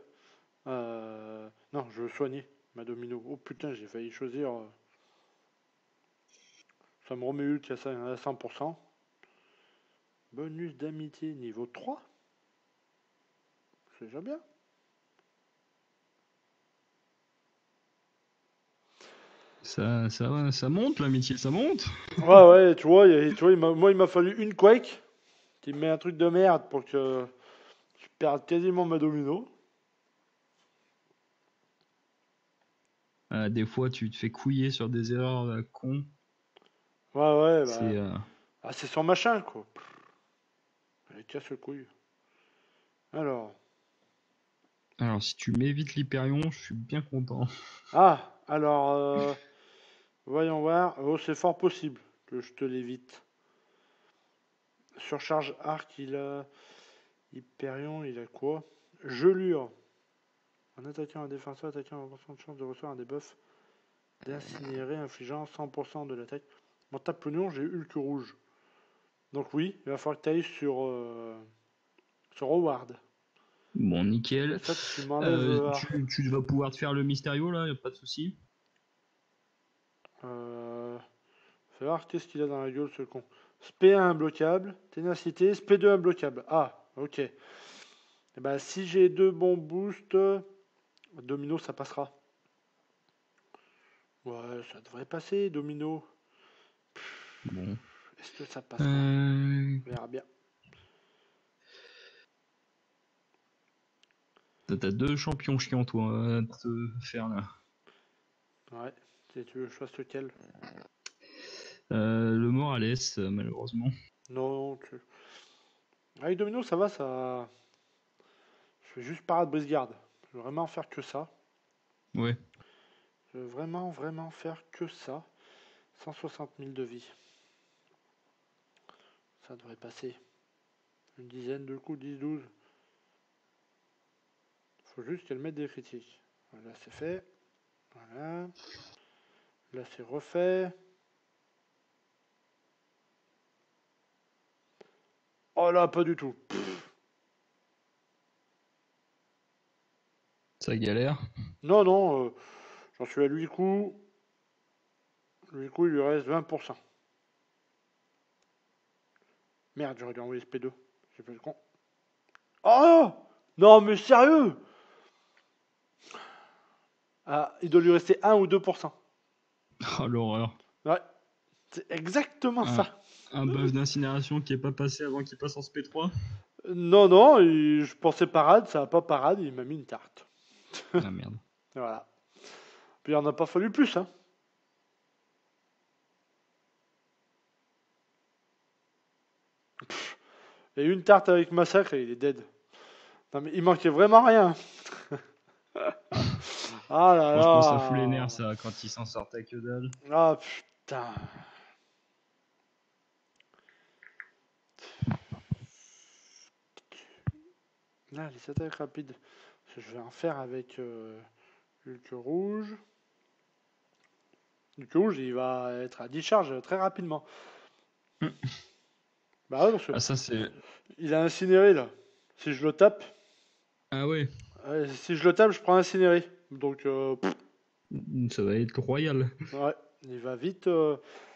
Non, je veux soigner ma domino. Oh putain, j'ai failli choisir. Ça me remet Hulk à 100%. Bonus d'amitié niveau 3. C'est déjà bien. Ça monte l'amitié, ça monte. Ouais, ouais, tu vois, moi il m'a fallu une Quake qui me met un truc de merde pour que je perde quasiment ma domino. Des fois, tu te fais couiller sur des erreurs con. Ouais, ouais, C'est bah. Ah, c'est son machin, quoi. Allez, casse le couille. Alors. Alors, si tu m'évites l'Hyperion, je suis bien content. Ah, alors. Voyons voir. Oh, c'est fort possible que je te l'évite. Surcharge arc, il a. Hyperion, il a quoi? Gelure. En attaquant un défenseur, attaquant a 100% de chance de recevoir un debuff d'incinérer, infligeant 100% de l'attaque. Mon tape l'oignon, j'ai Hulk rouge. Donc oui, il va falloir que tu ailles sur Howard. Bon, Comme nickel. ça, tu m'enlèves. Tu vas pouvoir te faire le Mysterio là, y a pas de souci. Fais voir qu'est-ce qu'il a dans la gueule, ce con. SP1 imbloquable, ténacité, SP2 imbloquable. Ah, ok. Et ben, si j'ai deux bons boosts, Domino, ça passera. Ouais, ça devrait passer, Domino. Bon. Est-ce que ça passera? Euh, On verra bien. T'as deux champions chiants, toi, à te faire là. Ouais, si tu veux, je fasse lequel? Le Morales, malheureusement. Non, avec Domino, ça va, ça. Je fais juste parade brise-garde. Je veux vraiment faire que ça. Ouais. Je veux vraiment, vraiment faire que ça. 160 000 de vie. Ça devrait passer. Une dizaine de coups, 10, 12. Faut juste qu'elle mette des critiques. Là, c'est fait. Voilà. Là, c'est refait. Oh là, pas du tout. Ça galère. Non, non, j'en suis à 8 coups. 8 coups, il lui reste 20%. Merde, j'aurais dû envoyer ce P2. J'ai fait le con. Oh non, mais sérieux. Ah, il doit lui rester 1 ou 2%. Oh l'horreur. Ouais, c'est exactement Un, ça. un buff d'incinération qui est pas passé avant qu'il passe en SP3. Non, non, je pensais parade, ça va pas parade, il m'a mis une tarte. Ah merde. Voilà. Puis il en a pas fallu plus, hein. Il y a eu une tarte avec massacre et il est dead. Non mais il manquait vraiment rien. Ah là Franchement, ça fout les là. nerfs, ça, quand il s'en sort à que dalle. Ah putain. Là, les attaques rapides. Je vais en faire avec Hulk rouge. Hulk rouge, il va être à 10 charges très rapidement. Bah ouais, parce que Ah, ça, c'est. il a incinéré là. Si je le tape, Ah ouais, si je le tape, je prends incinéré. Donc, ça va être royal. ouais, il va vite,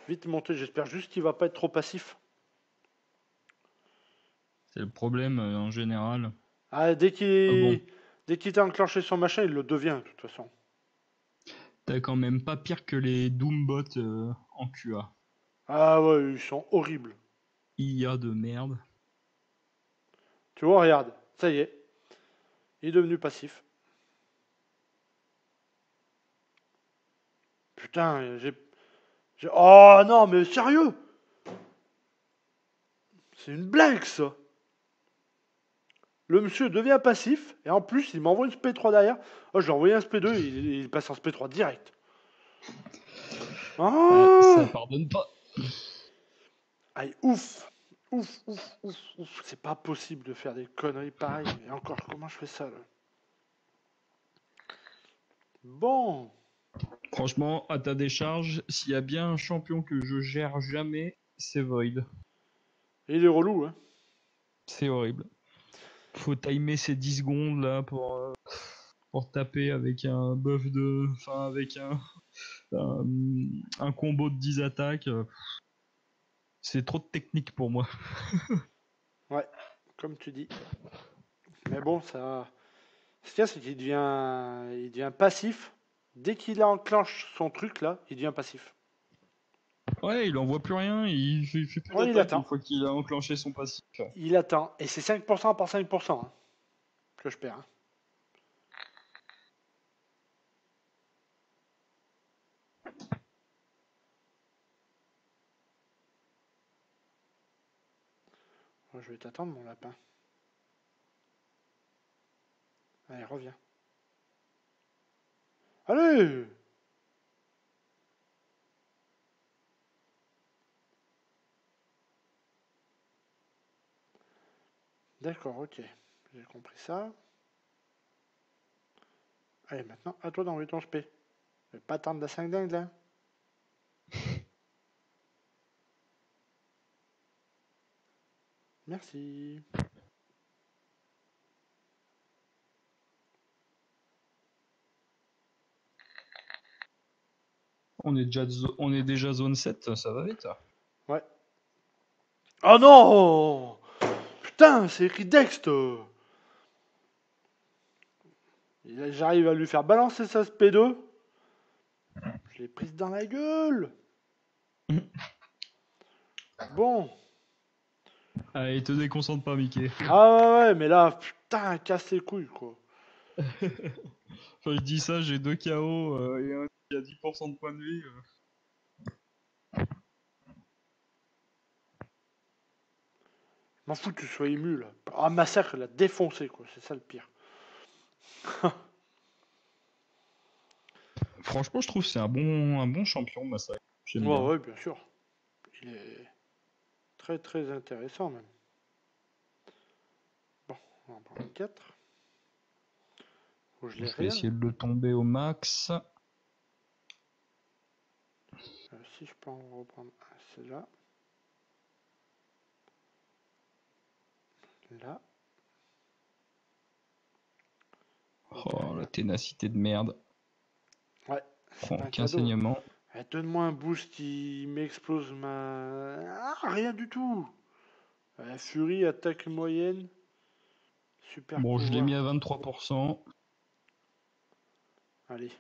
vite monter. J'espère juste qu'il va pas être trop passif. C'est le problème en général. Ah, Ah bon, dès qu'il t'a enclenché son machin, il le devient de toute façon. t'as quand même pas pire que les Doombots en QA. Ah ouais, ils sont horribles. IA de merde. Tu vois, regarde, ça y est, il est devenu passif. Putain, oh non, mais sérieux? C'est une blague ça. Le monsieur devient passif et en plus il m'envoie une SP3 derrière. Oh, je lui ai envoyé un SP2, il passe en SP3 direct. Ouais, ça Ah, pardonne pas. aïe, ouf. Ouf, ouf, ouf, ouf. C'est pas possible de faire des conneries pareilles. Et encore, comment je fais ça là? Bon. Franchement, à ta décharge, s'il y a bien un champion que je gère jamais, c'est Void. Et il est relou, hein. C'est horrible. Faut timer ces 10 secondes là pour taper avec un buff de. Enfin, avec un, un combo de 10 attaques. C'est trop de technique pour moi. Ouais, comme tu dis. Mais bon, ça. Ce qu'il y a, c'est qu'il devient passif. Dès qu'il enclenche son truc là, il devient passif. Ouais, il envoie plus rien, il fait plus Ouais, il d'attaque attend. une fois qu'il a enclenché son passif. Il attend. Et c'est 5% par 5% hein, que je perds. Hein. Moi, je vais t'attendre, mon lapin. Allez, reviens. Allez! D'accord, ok. J'ai compris ça. Allez, maintenant, à toi d'envoyer ton spé. Je vais pas attendre la 5 dingue là. Merci. On est déjà zone 7, ça va vite. Ouais. Oh non! Putain, c'est écrit Dext! J'arrive à lui faire balancer sa SP2. Je l'ai prise dans la gueule! Bon. Allez, te déconcentre pas, Mickey. Ah ouais, ouais, mais là, putain, casse les couilles, quoi. Enfin, je dis ça, j'ai 2 KO et un qui a 10% de points de vie. Je m'en fous que tu sois ému, là. Ah, Massacre l'a défoncé, quoi. C'est ça le pire. Franchement, je trouve que c'est un bon champion, Massacre. J'aime Ouais, bien. ouais, bien sûr. Il est très, très intéressant, même. Bon, on va en prendre 4. Faut que je les Je vais réel. essayer de le tomber au max. Si je peux en reprendre un, c'est là. Là. Et Oh, la derrière. ténacité de merde. Ouais, c'est Prends pas un aucun cadeau. saignement. Donne-moi un boost qui m'explose ma... Ah, rien du tout. Furie, attaque moyenne. Super Bon, je l'ai mis pouvoir. à 23%. Allez.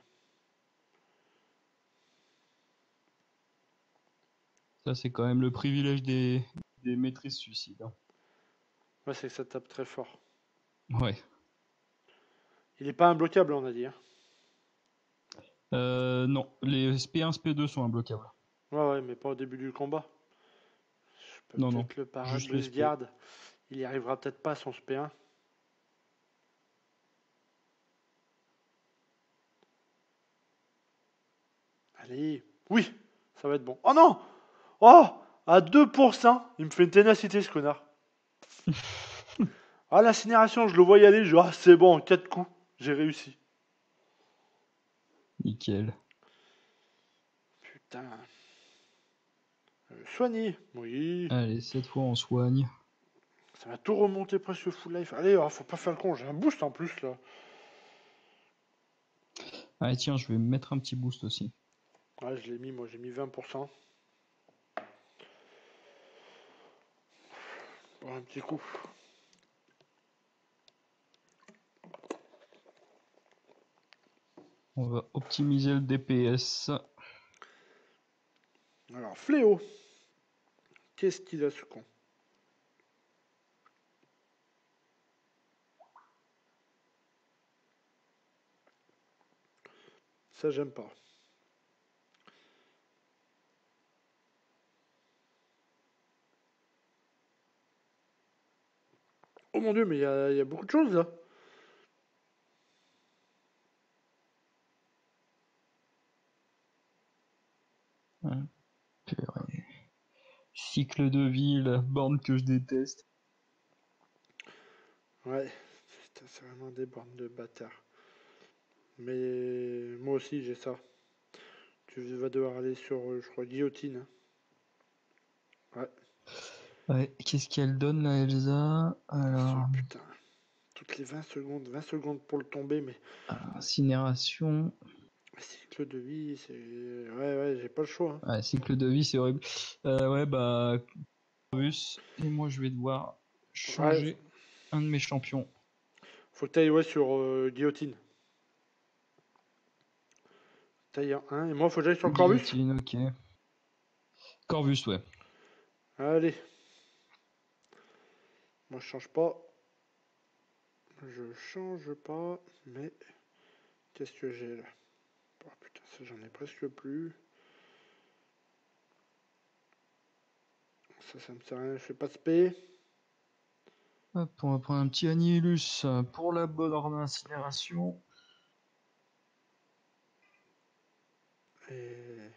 Ça, c'est quand même le privilège des maîtrises suicides, hein. Ouais, c'est que ça tape très fort. Ouais. Il est pas imbloquable, on a dit. Hein. Non, les SP1, SP2 sont imbloquables. Ouais, mais pas au début du combat. Je peux Non, non, peut-être le paraître. juste les Brise SP. garde. Il y arrivera peut-être pas à son SP1. Allez. Oui, ça va être bon. Oh non. Oh, à 2%. Il me fait une ténacité, ce connard. Ah, l'incinération, je le vois y aller. Je... Ah, c'est bon, en 4 coups. J'ai réussi. Nickel. Putain. Soigné. Oui. Allez, cette fois, on soigne. Ça va tout remonter presque full life. Allez, oh, faut pas faire le con. J'ai un boost en plus, là. Allez, tiens, je vais me mettre un petit boost aussi. Ouais, je l'ai mis, moi, j'ai mis 20%. Pour un petit coup. On va optimiser le DPS. Alors, Fléau. Qu'est-ce qu'il a, ce con? Ça, j'aime pas. Oh mon dieu, mais il y a beaucoup de choses, là. Hein, purée. Cycle de vie, la borne que je déteste. Ouais. Putain, c'est vraiment des bornes de bâtard. Mais moi aussi, j'ai ça. Tu vas devoir aller sur, je crois, guillotine. Ouais. Ouais, qu'est-ce qu'elle donne là, Elsa? Alors, Putain. Toutes les 20 secondes pour le tomber, mais incinération. cycle de vie, c'est. Ouais, j'ai pas le choix. Hein. Ouais, cycle de vie, c'est horrible. Ouais, bah, Corvus. Et moi, je vais devoir Ouais, changer un de mes champions. faut que tu ailles ouais, sur guillotine. Taille en 1. Et moi, faut que j'aille sur Corvus. Guillotine, ok. Corvus, ouais. Allez. Moi, je change pas. Je change pas. Mais qu'est-ce que j'ai là? Oh putain, ça, j'en ai presque plus. Ça me sert à rien. Je fais pas de spé. Hop, on va prendre un petit Annihilus pour la bonne incinération. Et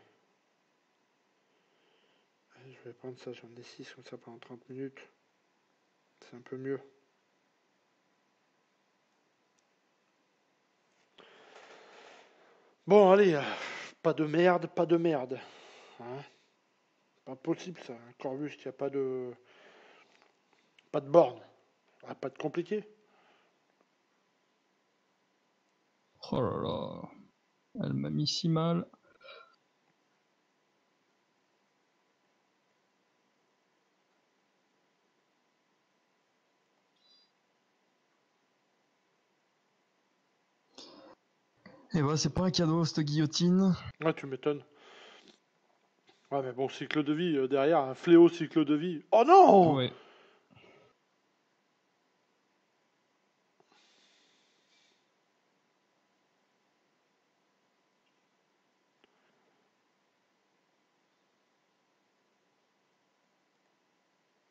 je vais prendre ça. J'en ai 6 comme ça pendant 30 minutes. C'est un peu mieux. Bon, allez. Pas de merde, pas de merde. Hein, pas possible ça. Un Corvus qui a pas de. Pas de borne. Ah, pas de compliqué. Oh là là. Elle m'a mis si mal. Et bah, c'est pas un cadeau, cette guillotine. Ouais, tu m'étonnes. Ouais, mais bon, cycle de vie derrière, un fléau cycle de vie. Oh non! Ouais.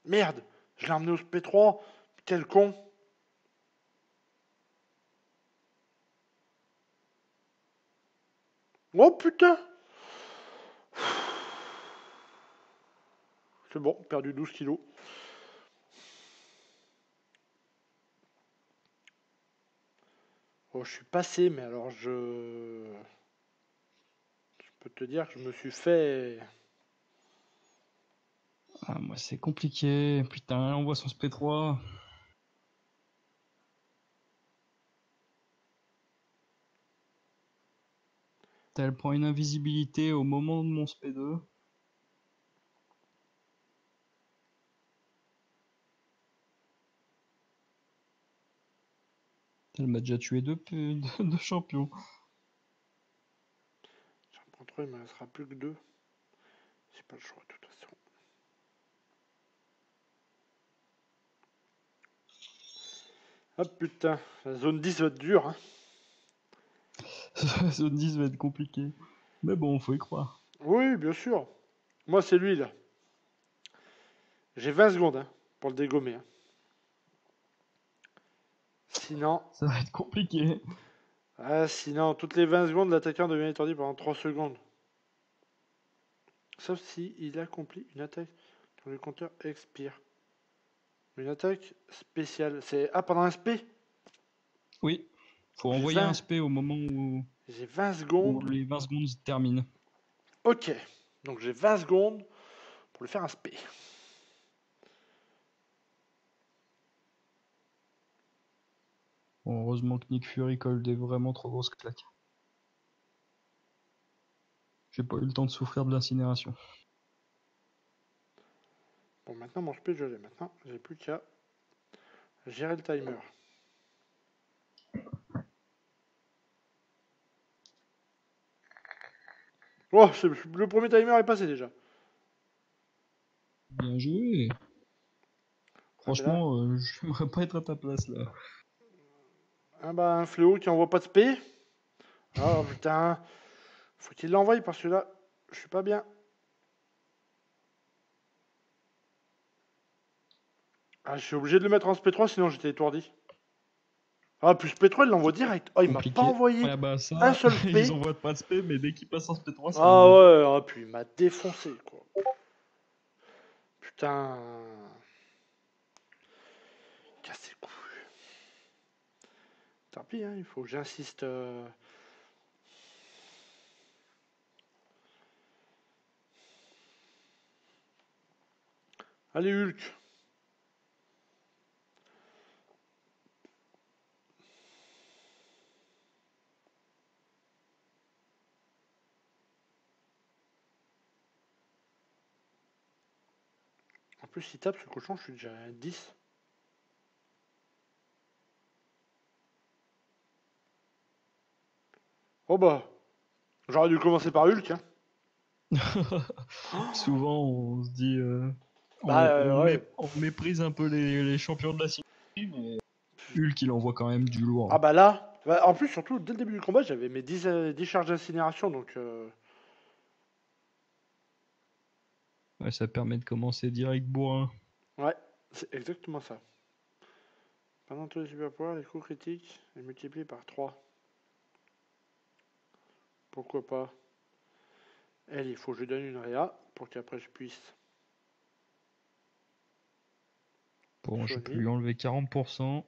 Merde! Je l'ai emmené au P3. Quel con! Oh putain! C'est bon, perdu 12 kilos. Oh, je suis passé, mais alors je peux te dire que je me suis fait. Ah, moi, c'est compliqué. Putain, on voit son SP3. Elle prend une invisibilité au moment de mon SP2. Elle m'a déjà tué deux champions. J'en prends 3, il me restera plus que 2. J'ai pas le choix de toute façon. Ah putain, la zone 10 va être dure. Hein. Zone 10 va être compliqué. Mais bon, faut y croire. Oui, bien sûr. Moi, c'est lui là. J'ai 20 secondes hein, pour le dégommer. Hein. Sinon, Ça va être compliqué. sinon, toutes les 20 secondes, l'attaquant devient étourdi pendant 3 secondes. Sauf si il accomplit une attaque quand le compteur expire. Une attaque spéciale. C'est pendant un SP. Oui, faut Donc j'ai envoyer un 20, SP au moment j'ai 20 où secondes. les 20 secondes se terminent. Ok. Donc j'ai 20 secondes pour lui faire un SP. Bon, heureusement que Nick Fury colle des vraiment trop grosses claques. J'ai pas eu le temps de souffrir de l'incinération. Bon, maintenant mon SP, je l'ai. Maintenant, j'ai plus qu'à gérer le timer. Oh, le premier timer est passé déjà. Bien joué. Ah, mais là, Franchement, j'aimerais pas être à ta place là. un fléau qui envoie pas de SP. Oh putain, faut qu'il l'envoie parce que là, je suis pas bien. Ah, je suis obligé de le mettre en SP3 sinon j'étais étourdi. Ah, plus SP3, il l'envoie direct. Oh, il m'a pas Compliqué. envoyé Ouais, bah un ça, seul ils SP. envoient pas de SP, mais dès qu'ils passent en SP3, ça Ah l'envoie. ouais, ah, puis il m'a défoncé quoi. Putain. Casse les couilles. Tant pis, hein, il faut que j'insiste. Allez, Hulk. En plus, il tape ce cochon, je suis déjà à 10. Oh bah, j'aurais dû commencer par Hulk. Hein. Souvent, on se dit, Bah ouais. on méprise un peu les champions de la série, mais Hulk, il envoie quand même du lourd. Ah bah là, bah, en plus, surtout, dès le début du combat, j'avais mes 10 charges d'incinération, donc... Ouais, ça permet de commencer direct bourrin. Ouais, c'est exactement ça. Pendant tous les super pouvoirs, les coups critiques est multiplié par 3. Pourquoi pas? Elle, il faut que je lui donne une réa pour qu'après je puisse Bon, je peux soigner. lui enlever 40%.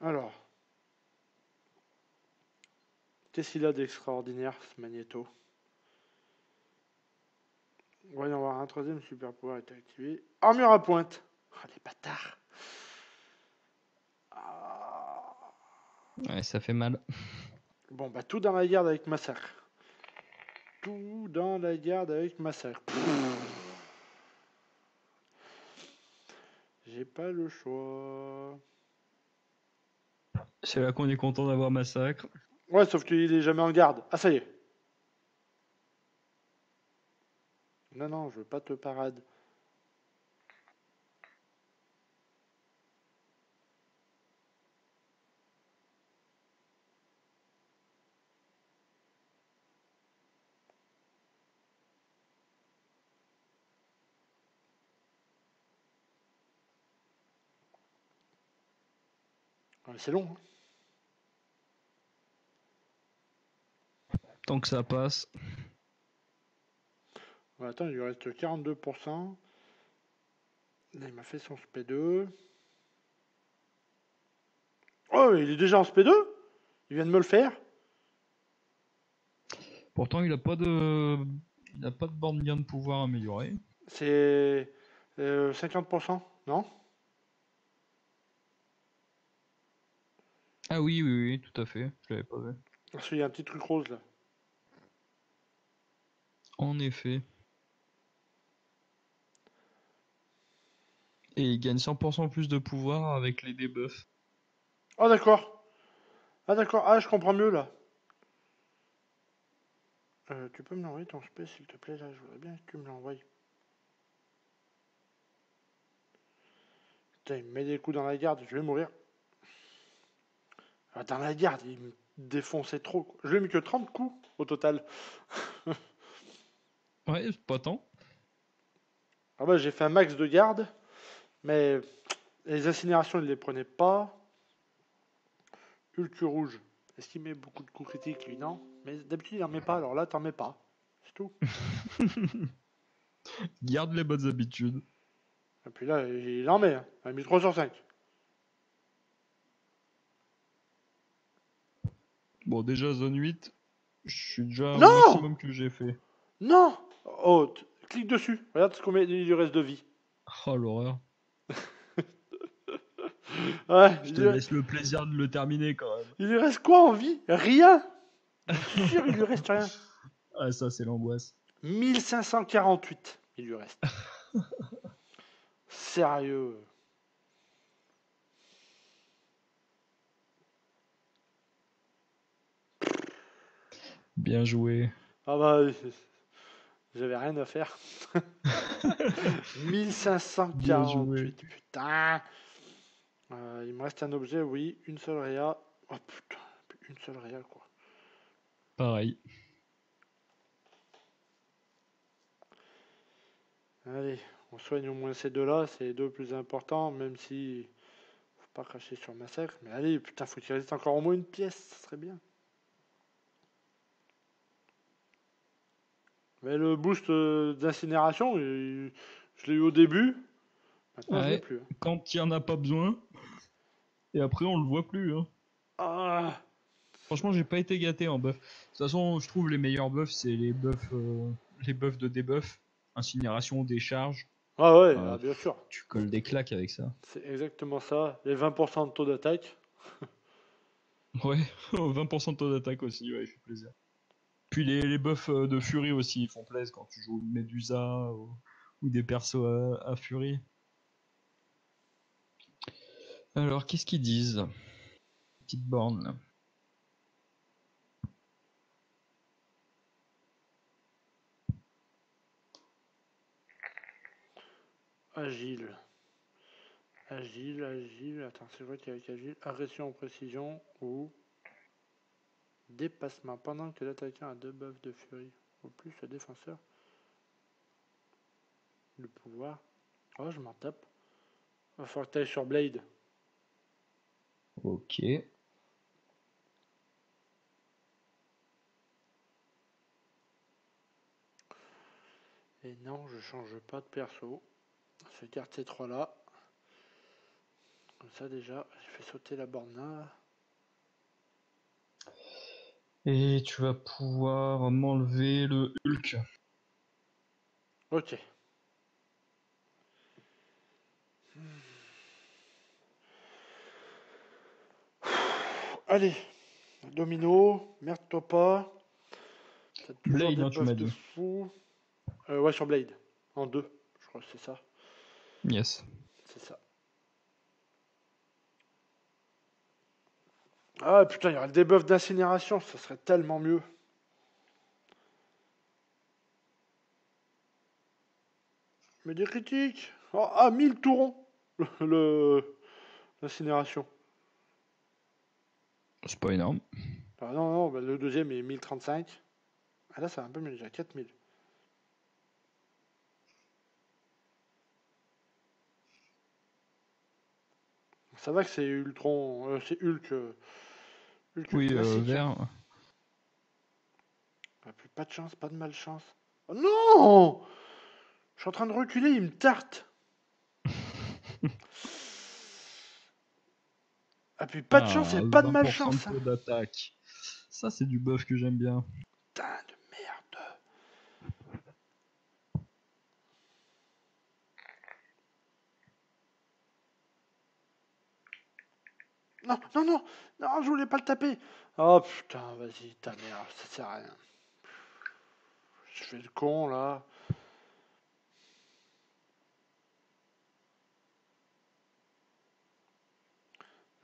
Alors, qu'est-ce qu'il a d'extraordinaire, ce Magneto? Voyons voir, un troisième super pouvoir est activé. Armure à pointe. Ah, les bâtards. Ah. Ouais, ça fait mal. Bon, bah tout dans la garde avec Massacre. Tout dans la garde avec Massacre. J'ai pas le choix. C'est là qu'on est content d'avoir Massacre. Ouais, sauf qu'il est jamais en garde. Ah, ça y est. Non, non, je veux pas te parade. Ouais, c'est long. Hein. Tant que ça passe. Ouais, attends, il lui reste 42%. Là, il m'a fait son SP2. Oh, Oh, il est déjà en SP2? Il vient de me le faire? Pourtant, il a pas de borne gain de pouvoir améliorée. C'est 50%, non? Ah oui, oui, oui, tout à fait. Je l'avais pas vu. Parce qu'il y a un petit truc rose là. En effet. Et il gagne 100% plus de pouvoir avec les debuffs. Oh d'accord. Ah d'accord. Ah, je comprends mieux là. Tu peux me l'envoyer ton SP s'il te plaît là? Je voudrais bien que tu me l'envoies. Putain, il me met des coups dans la garde, je vais mourir. Ah, dans la garde, il me défonçait trop, quoi. Je lui ai mis que 30 coups au total. Ouais, pas tant. Ah bah j'ai fait un max de garde, mais les incinérations, il les prenait pas. Hulk rouge. Est-ce qu'il met beaucoup de coups critiques, lui? Non. Mais d'habitude, il en met pas, alors là, t'en mets pas. C'est tout. Garde les bonnes habitudes. Et puis là, il en met. Hein. Il a mis 3 sur 5. Bon, déjà, zone 8, je suis déjà au Non! maximum que j'ai fait. Non! Oh, clique dessus. Regarde ce combien il lui reste de vie. Oh, l'horreur. Ouais, Je te laisse le plaisir de le terminer quand même. il lui reste quoi en vie? Rien! Je suis sûr, il lui reste rien. Ah, ça, c'est l'angoisse. 1548, il lui reste. Sérieux. Bien joué. Ah bah, j'avais rien à faire. Bien joué. 1548, putain. Il me reste un objet, oui, une seule réa. Oh putain, une seule réa quoi. Pareil. Allez, on soigne au moins ces deux-là, c'est les deux plus importants, même si faut pas cracher sur massacre. Mais allez, putain, faut qu'il reste encore au moins une pièce, ça serait bien. Mais le boost d'incinération, je l'ai eu au début, maintenant je l'ai Ouais, plus. Hein. quand il n'y en a pas besoin, et après on le voit plus. Hein. Ah, Franchement, j'ai pas été gâté en buff. De toute façon, je trouve les meilleurs buffs, c'est les buffs de debuff, incinération, décharge. ah ouais, Euh, ah, bien sûr. Tu colles des claques avec ça. C'est exactement ça. Les 20% de taux d'attaque. Ouais, 20% de taux d'attaque aussi, ouais, il fait plaisir. Puis les buffs de Fury aussi, ils font plaisir quand tu joues Medusa ou des persos à Fury. Alors, qu'est-ce qu'ils disent? Petite borne là. Agile. Agile, agile. Attends, c'est quoi qui est avec agile? Agression en précision ou dépassement. Pendant que l'attaquant a deux buffs de furie. Au plus, le défenseur. Le pouvoir. Oh, je m'en tape. Va falloir que tu ailles sur Blade. Ok. Et non, je change pas de perso. Je garde ces trois là. Comme ça déjà, j'ai fait sauter la borne là. Et tu vas pouvoir m'enlever le Hulk. Ok. Allez, Domino, merde-toi pas. T'as toujours Blade, des hein, tu buffs m'as de dit. fou. Ouais, sur Blade. En deux, je crois que c'est ça. Yes. C'est ça. Ah putain, il y aurait le debuff d'incinération, ça serait tellement mieux. Mais des critiques. Oh, ah, 1000 tourons. L'incinération. C'est pas énorme. Ah non, non, bah, le deuxième est 1035. Ah là, c'est un peu mieux déjà, 4000. Ça va que c'est Ultron, c'est Hulk, Hulk Oui, classique. Hein. vert. Ah, plus pas de chance, pas de malchance. Oh non! Je suis en train de reculer, il me tarte. Ah, puis pas de chance Ah, et pas de 20% de malchance, hein. taux d'attaque. Ça, c'est du buff que j'aime bien. Putain de merde. Non, non, non, non, je voulais pas le taper. Oh putain, vas-y, ta mère, ça sert à rien. Je fais le con là.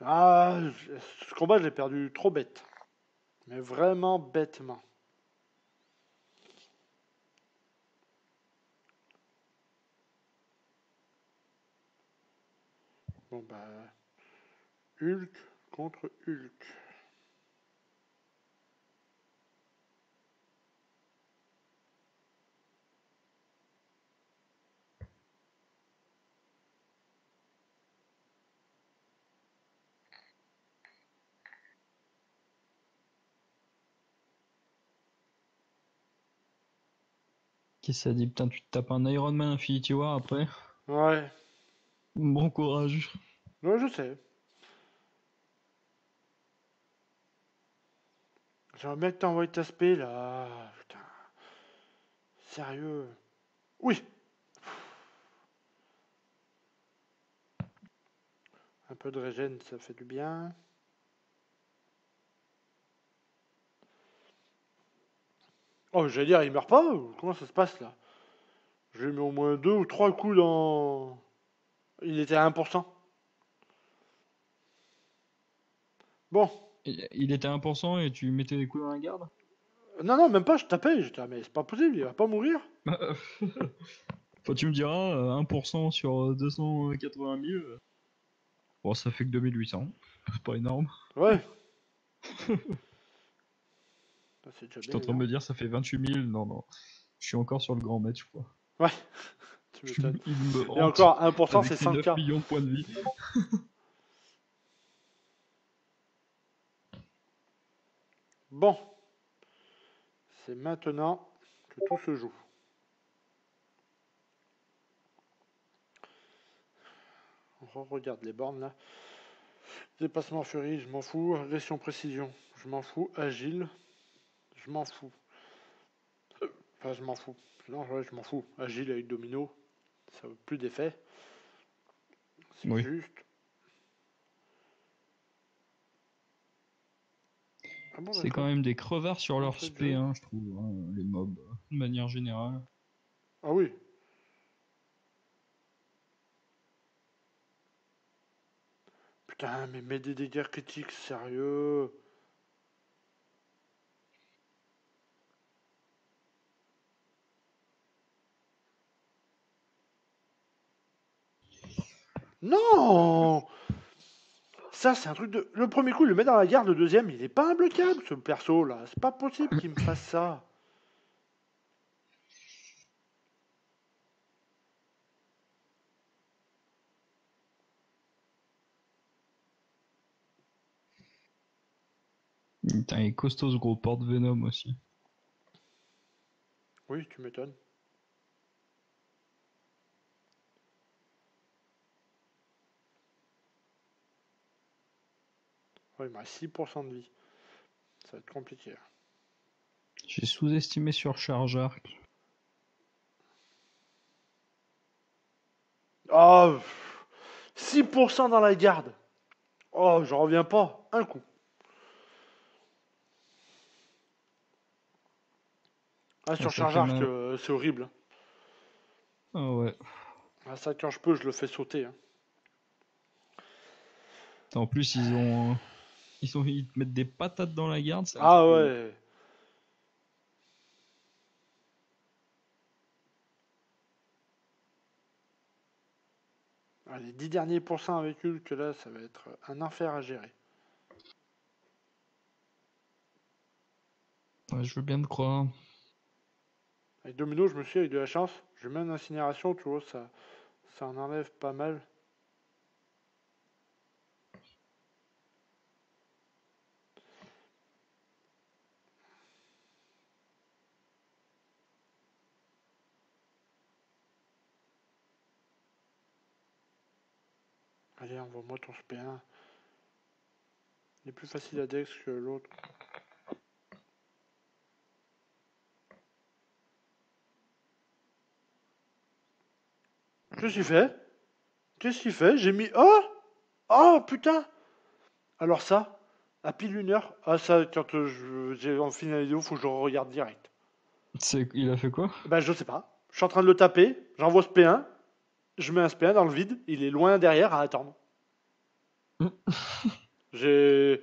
Ah, ce combat, je l'ai perdu trop bête. Mais vraiment bêtement. Bon bah, Hulk contre Hulk. Qu'est-ce que ça dit? Putain, tu te tapes un Iron Man Infinity War après? Ouais, Bon courage. ouais, je sais. J'aimerais bien que t'envoies ta spé là. Putain, sérieux. Oui, un peu de régène, ça fait du bien. Oh, j'allais dire, il meurt pas ou comment ça se passe là? J'ai mis au moins 2 ou 3 coups dans. Il était à 1%. Bon. Il était à 1% et tu mettais des coups dans la garde? Non, non, même pas, je tapais. J'étais, ah, mais c'est pas possible, il va pas mourir. Enfin, tu me diras, 1% sur 280 000. Bon, ça fait que 2800. C'est pas énorme. Ouais, bah, c'est déjà J'étais bien en train de me énorme. dire, ça fait 28 000. Non, non. Je suis encore sur le grand match, je crois. Ouais, tu m'étonnes. Il me Et hante encore 1%, c'est avec ses 9 5K. millions de points de vie. Bon, c'est maintenant que tout se joue. On regarde les bornes là. Dépassement furie, je m'en fous. Agression précision, je m'en fous. Agile, je m'en fous. Enfin, je m'en fous. Non, ouais, je m'en fous. Agile avec domino, ça n'a plus d'effet. C'est Oui. juste. Ah bon, C'est quand d'accord. même des crevards sur leur Entrée de spé, jeu. hein, je trouve, hein, les mobs, de manière générale. Ah oui. Putain, mais mets des dégâts critiques, sérieux. Non. Ça, c'est un truc de. Le premier coup, il le met dans la garde, le deuxième, il est pas imbloquable, ce perso là. C'est pas possible qu'il me fasse ça. Putain, il est costaud ce gros porte-venom aussi. Oui, tu m'étonnes. Ouais, il me reste 6% de vie. Ça va être compliqué. J'ai sous-estimé sur Charge Arc. Oh, 6% dans la garde. Oh, j'en reviens pas. Un coup. Ah, Ah, sur ça Charge fait Arc, mal. c'est horrible. Ah ouais. Ah, ça, quand je peux, je le fais sauter, hein. En plus, ils te mettent des patates dans la garde, c'est un Ah truc de ouf. ouais. Ah, les 10 derniers pourcents avec Hulk, là, ça va être un enfer à gérer. Ouais, je veux bien te croire. Avec Domino, je me suis avec de la chance. Je mets une incinération, tu vois, ça en enlève pas mal. Allez, envoie-moi ton SP1. Il est plus facile à Dex que l'autre. Qu'est-ce qu'il fait? Qu'est-ce qu'il fait? J'ai mis... Oh! Oh, putain! Alors ça, à pile 1 heure... Ah, ça, quand j'ai en fini la vidéo, faut que je regarde direct. Il a fait quoi? Ben, je sais pas. Je suis en train de le taper, j'envoie ce P1, je mets un SP1 dans le vide, il est loin derrière à attendre. J'ai...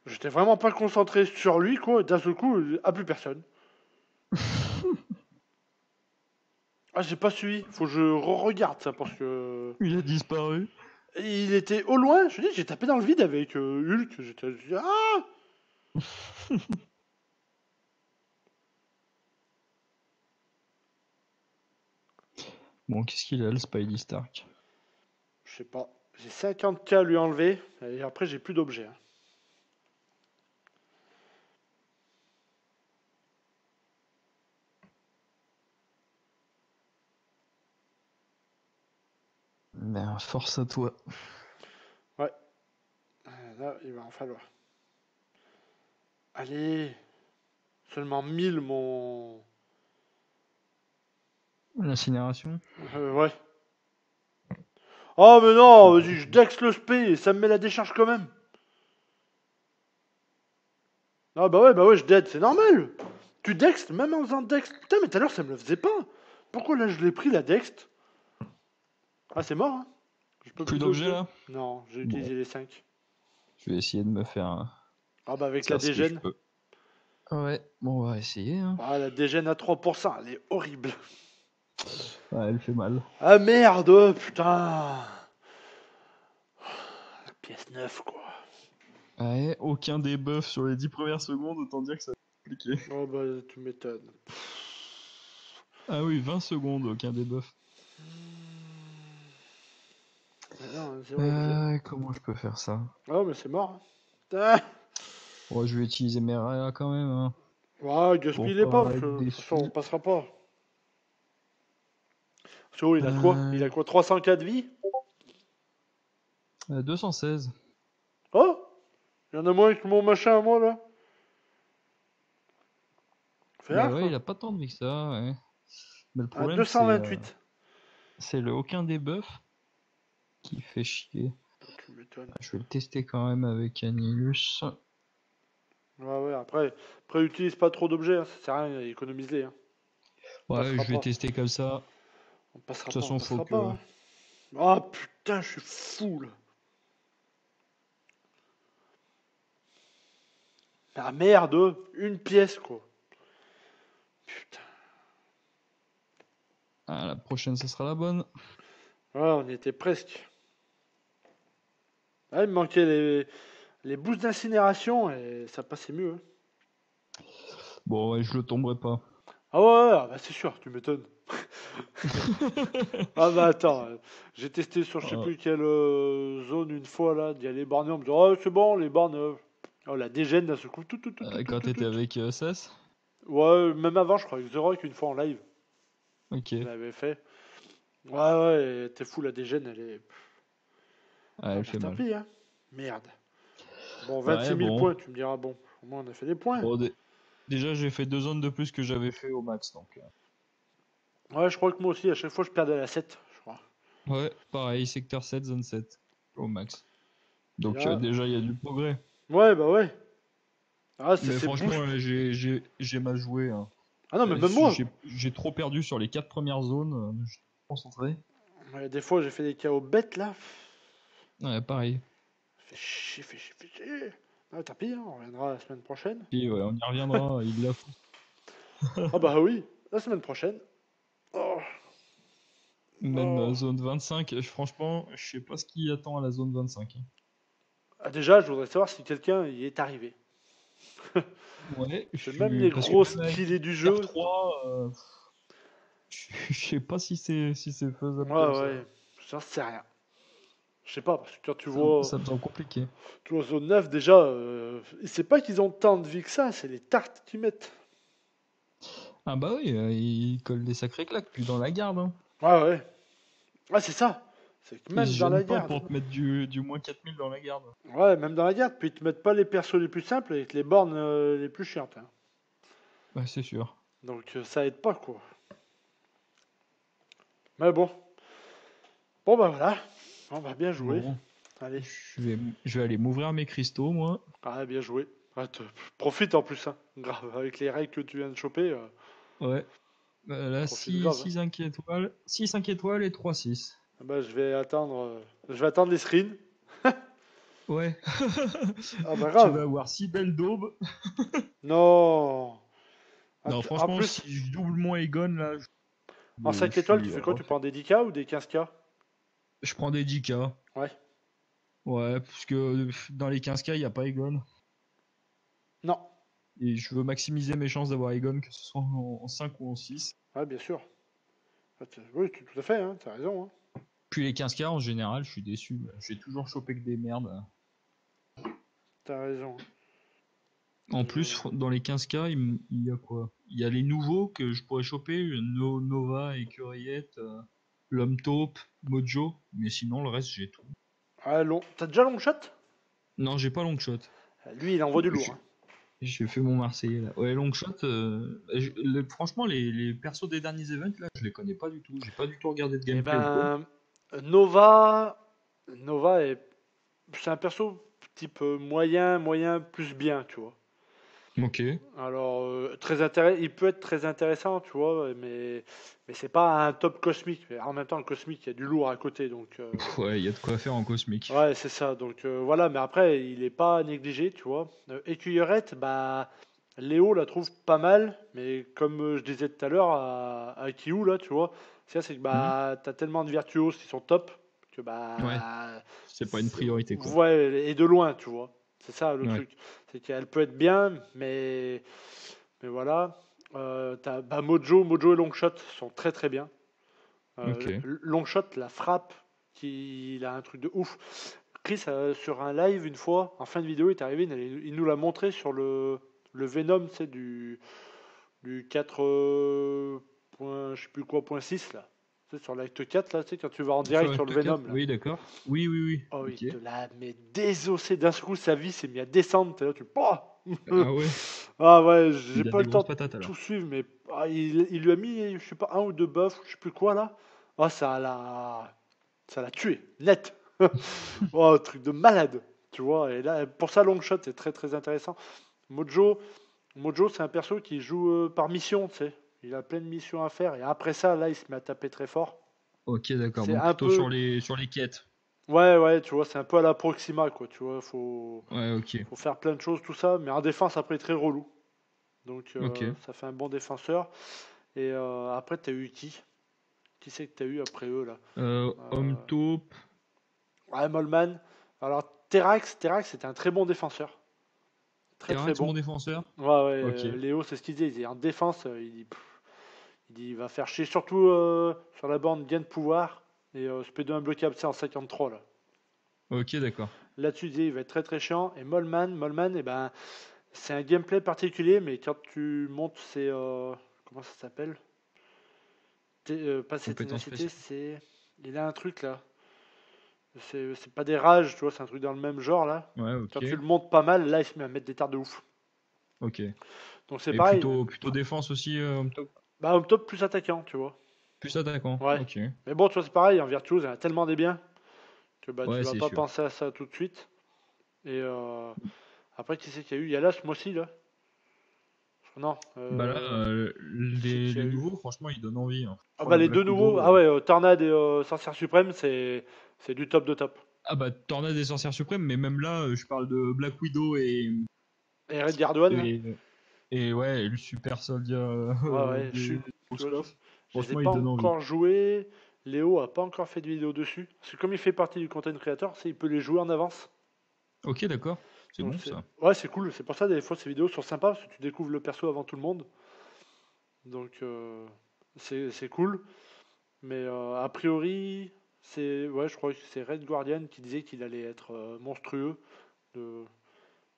J'étais vraiment pas concentré sur lui, quoi, et d'un seul coup, a plus personne. Ah, j'ai pas suivi, faut que je regarde ça, parce que... Il a disparu. Il était au loin, je dis, j'ai tapé dans le vide avec Hulk, j'étais... Ah! Bon, qu'est-ce qu'il a, le Spidey Stark? Je sais pas. J'ai 50K à lui enlever, et après j'ai plus d'objets. Hein. Ben, force à toi. Ouais. Là, il va en falloir. Allez. Seulement 1000 mon... L'incinération? Ouais. Oh mais non, vas-y, je dex le spé et ça me met la décharge quand même. Ah bah ouais, je dead, c'est normal. Tu dext, même en faisant dext. Putain, mais tout à l'heure ça me le faisait pas. Pourquoi là je l'ai pris la dext? Ah, c'est mort, hein. Je peux Plus plus d'objets d'objets. là? Non, j'ai Bon, utilisé les 5. je vais essayer de me Ah bah avec la faire ce que je dégène. peux. Ouais, bon, on va essayer. Hein. Ah, la dégène à 3%, elle est horrible. Ouais, elle fait mal. Ah merde, putain. La pièce 9 quoi. Ouais, aucun debuff sur les 10 premières secondes, autant dire que ça va être compliqué. Oh bah tu m'étonnes. Ah oui, 20 secondes, aucun debuff. Mais non, 0 objet. Comment je peux faire ça? Oh mais c'est mort. Hein. Putain. Ouais, je vais utiliser mes raya quand même, hein, Ouais, pour gaspille-les pas, pas parce que être de toute façon on déçu. passera pas. So, il a de quoi? Il Euh, a quoi? 304 vie? 216. Oh! Il y en a moins que mon machin à moi là. Fais Bah gaffe, ouais, hein. il a pas tant de vie que ça, ouais. Mais le À problème, 228. c'est le aucun debuff qui fait chier. Tu m'étonnes. Je vais le tester quand même avec Annihilus. Ouais, après utilise pas trop d'objets, hein, ça sert à rien, économise-les. Hein. On Ouais, passera je vais pas. tester comme ça. De On passera toute pas, on façon, faut passera pas. que. Hein. Ah putain, je suis fou là. Ah merde, une pièce quoi. Putain. Ah, la prochaine, ça sera la bonne. Ouais, on y était presque. Ah, il me manquait les boosts d'incinération et ça passait mieux. Hein. Bon, ouais, je le tomberai pas. Ah ouais, ah bah c'est sûr, tu m'étonnes. Ah bah attends, j'ai testé sur je sais Ah, plus quelle zone une fois là, d'y aller borner, on me dit oh c'est bon les bornes. Oh la dégène d'un seul coup, quand t'étais tout. avec Cess? Ouais, même avant je crois, avec The Rock une fois en live, Ok. il l'avait fait. Ouais, t'es fou la dégène, elle est... Ah, Ah elle bah fait tant mal. pis hein, merde. Bon, Ouais, 26 000 bon. points, tu me diras bon, au moins on a fait des points. Bon, déjà, j'ai fait 2 zones de plus que j'avais fait au max, donc. Ouais, je crois que moi aussi, à chaque fois je perdais la 7, je crois. Ouais, pareil, secteur 7, zone 7, au max. Et Donc, là, déjà, il y a du progrès. ouais, bah ouais. Ah, c'est Mais ces franchement, boosts. j'ai mal joué. Hein. Ah non, mais même moi. J'ai trop perdu sur les 4 premières zones. Je suis concentré. Ouais, des fois j'ai fait des KO bêtes là. Ouais, pareil. Fait chier. Ah, tant pis, hein, on reviendra la semaine prochaine. Et ouais, on y reviendra, il l'a fou. Ah bah oui, la semaine prochaine. Oh, Même oh. zone 25, franchement, je sais pas ce qui attend à la zone 25. Hein. Ah, déjà, je voudrais savoir si quelqu'un y est arrivé. Ouais, Parce que même les parce que gros même avec skillés du r jeu. 3, je sais pas si c'est faisable Ouais, comme ça. ouais, j'en sais rien. Je sais pas, parce que quand Ça me semble compliqué. tu vois zone 9, déjà, c'est pas qu'ils ont tant de vie que ça, c'est les tartes qu'ils mettent. Ah bah oui, il colle des sacrés claques, puis dans la garde. Hein. Ouais, ouais. Ah, c'est ça. C'est que Ils même se dans la gênent pas garde. pour te mettre du moins 4000 dans la garde. Ouais, même dans la garde, puis ils te mettent pas les persos les plus simples avec les bornes les plus chiantes, hein. Ouais, c'est sûr. Donc ça aide pas, quoi. Mais bon. Bon, bah voilà. On va bien jouer. Bon, Allez. je vais aller m'ouvrir mes cristaux, moi. Ah, bien joué. Ah, profite en plus, hein. Grave, avec les règles que tu viens de choper, Ouais. Là, profite 6, grave, hein. 5 étoiles. 6 5 étoiles et 3 6. Ah bah, je vais attendre les screens. Ouais. Ah bah Tu grave. vas avoir 6 belles daubes. Non. Non, En franchement, plus, si je double mon Egon, là, en je 5 étoiles, tu suis fais quoi? Tu refait. prends des 10K ou des 15K? Je prends des 10K. Ouais. Ouais, parce que dans les 15K, il n'y a pas Egon. Non. Et je veux maximiser mes chances d'avoir Egon, que ce soit en 5 ou en 6. Ouais, bien sûr. Oui, tout à fait, hein. T'as raison, hein. Puis les 15K, en général, je suis déçu. J'ai toujours chopé que des merdes. T'as raison, hein. En plus, dans les 15K, il y a quoi? Il y a les nouveaux que je pourrais choper, Nova, Écuriette, l'Homme Taupe, Mojo, mais sinon le reste j'ai tout. Ah, long. T'as déjà long shot? Non, j'ai pas Longshot. Lui, il envoie du lourd, J'ai hein. j'ai fait mon Marseillais là. Ouais, Longshot, franchement, les persos des derniers events là, je les connais pas du tout. J'ai pas du tout regardé de Eh gameplay ou quoi. ben, Nova, Nova est, c'est un perso type moyen, moyen plus bien, tu vois. Ok. Alors, il peut être très intéressant, tu vois, mais c'est pas un top cosmique. Mais en même temps, le cosmique, il y a du lourd à côté, donc Ouais, il y a de quoi faire en cosmique. ouais, c'est ça. Donc voilà, mais après, il est pas négligé, tu vois. Écuyerette, bah, Léo la trouve pas mal, mais comme je disais tout à l'heure à Kiu, là, tu vois, c'est que Hmm. bah, t'as tellement de virtuoses qui sont top que Ouais, bah, c'est pas une priorité quoi. ouais, et de loin, tu vois. C'est ça le Ouais. truc. C'est qu'elle peut être bien, mais voilà. Bah, Mojo et Longshot sont très très bien. Ok. Longshot, la frappe, il a un truc de ouf. Chris, sur un live une fois, en fin de vidéo, il est arrivé, il nous l'a montré sur le Venom, c'est du 4. Je sais plus quoi, point 6 là. C'est sur l'acte 4 là, tu sais, quand tu vas en Sur direct sur le l'acte 4, Venom là. oui, d'accord. Oui, oui, oui. Oh, il Ok. te l'a mais désossé d'un coup, sa vie s'est mis à descendre. T'es là, Pouah. Ah ouais, Ah ouais, j'ai il a pas eu des le temps grosses de patates tout alors. suivre, mais il lui a mis, je sais pas, un ou deux buffs, je sais plus quoi là. Ah, ça l'a tué, net. Oh, truc de malade, tu vois. Et là, pour ça, Longshot est très très intéressant. Mojo, Mojo, c'est un perso qui joue par mission, tu sais. Il a plein de missions à faire. Et après ça, là, il se met à taper très fort. Ok, d'accord. C'est Donc un plutôt peu. sur les quêtes. Ouais, ouais, tu vois, c'est un peu à la Proxima, quoi. Tu vois, Ouais, ok. faut faire plein de choses, tout ça. Mais en défense, après, très relou. Donc, Ok. ça fait un bon défenseur. Et après, t'as eu qui? Qui c'est que t'as eu après eux, là? Homme Euh, taupe. Ouais, Molman. Alors, Terax, c'était un très bon défenseur. Très, très Terax, mon bon. défenseur. Ouais, ouais, Ok. Léo, c'est ce qu'il dit. Il dit en défense, il dit, il va faire chier, surtout sur la borne gain de pouvoir. Et Speedo imbloquable, c'est en 53, là. Ok, d'accord. Là-dessus, il dit, il va être très, très chiant. Et Molman, eh ben, c'est un gameplay particulier, mais quand tu montes ses. Comment ça s'appelle? Pas ses Compétence ténacités, spéciale. c'est. Il a un truc là. C'est pas des rages, tu vois, c'est un truc dans le même genre là. Ouais, Quand ok. tu le montes pas mal, là, il se met à mettre des tartes de ouf. Ok. Donc c'est Et pareil. plutôt défense aussi, homme taupe. Bah, au top, plus attaquant, tu vois. Plus attaquant. Ouais. Ok. Mais bon, tu vois, c'est pareil, en Virtuose, il y en a tellement des biens que bah, tu Ouais, vas c'est pas sûr. penser à ça tout de suite. Et après, qui c'est qu'il y a eu? Il y a là ce mois-ci, là. Non. Bah là, Qui c'est qu'il y a les eu? nouveaux, franchement, ils donnent envie, hein. Ah bah Franchement, les deux Black nouveaux. Widow. Ah ouais, Tornade et Sorcière Suprême, c'est du top de top. Ah bah, Tornade des Sorcières Suprêmes, mais même là, je parle de Black Widow Et Red Guard One, là. et, et ouais, et le Super Soldier Ouais, ouais, de tu vois, Moskov. je les ai Franchement, pas ils donnent envie. encore joués. Léo a pas encore fait de vidéo dessus. Parce que comme il fait partie du content creator, il peut les jouer en avance. Ok, d'accord. C'est Donc bon ça. ouais, c'est cool. C'est pour ça des fois ces vidéos sont sympas parce que tu découvres le perso avant tout le monde. Donc c'est cool. Mais a priori, je crois que c'est Red Guardian qui disait qu'il allait être monstrueux. De-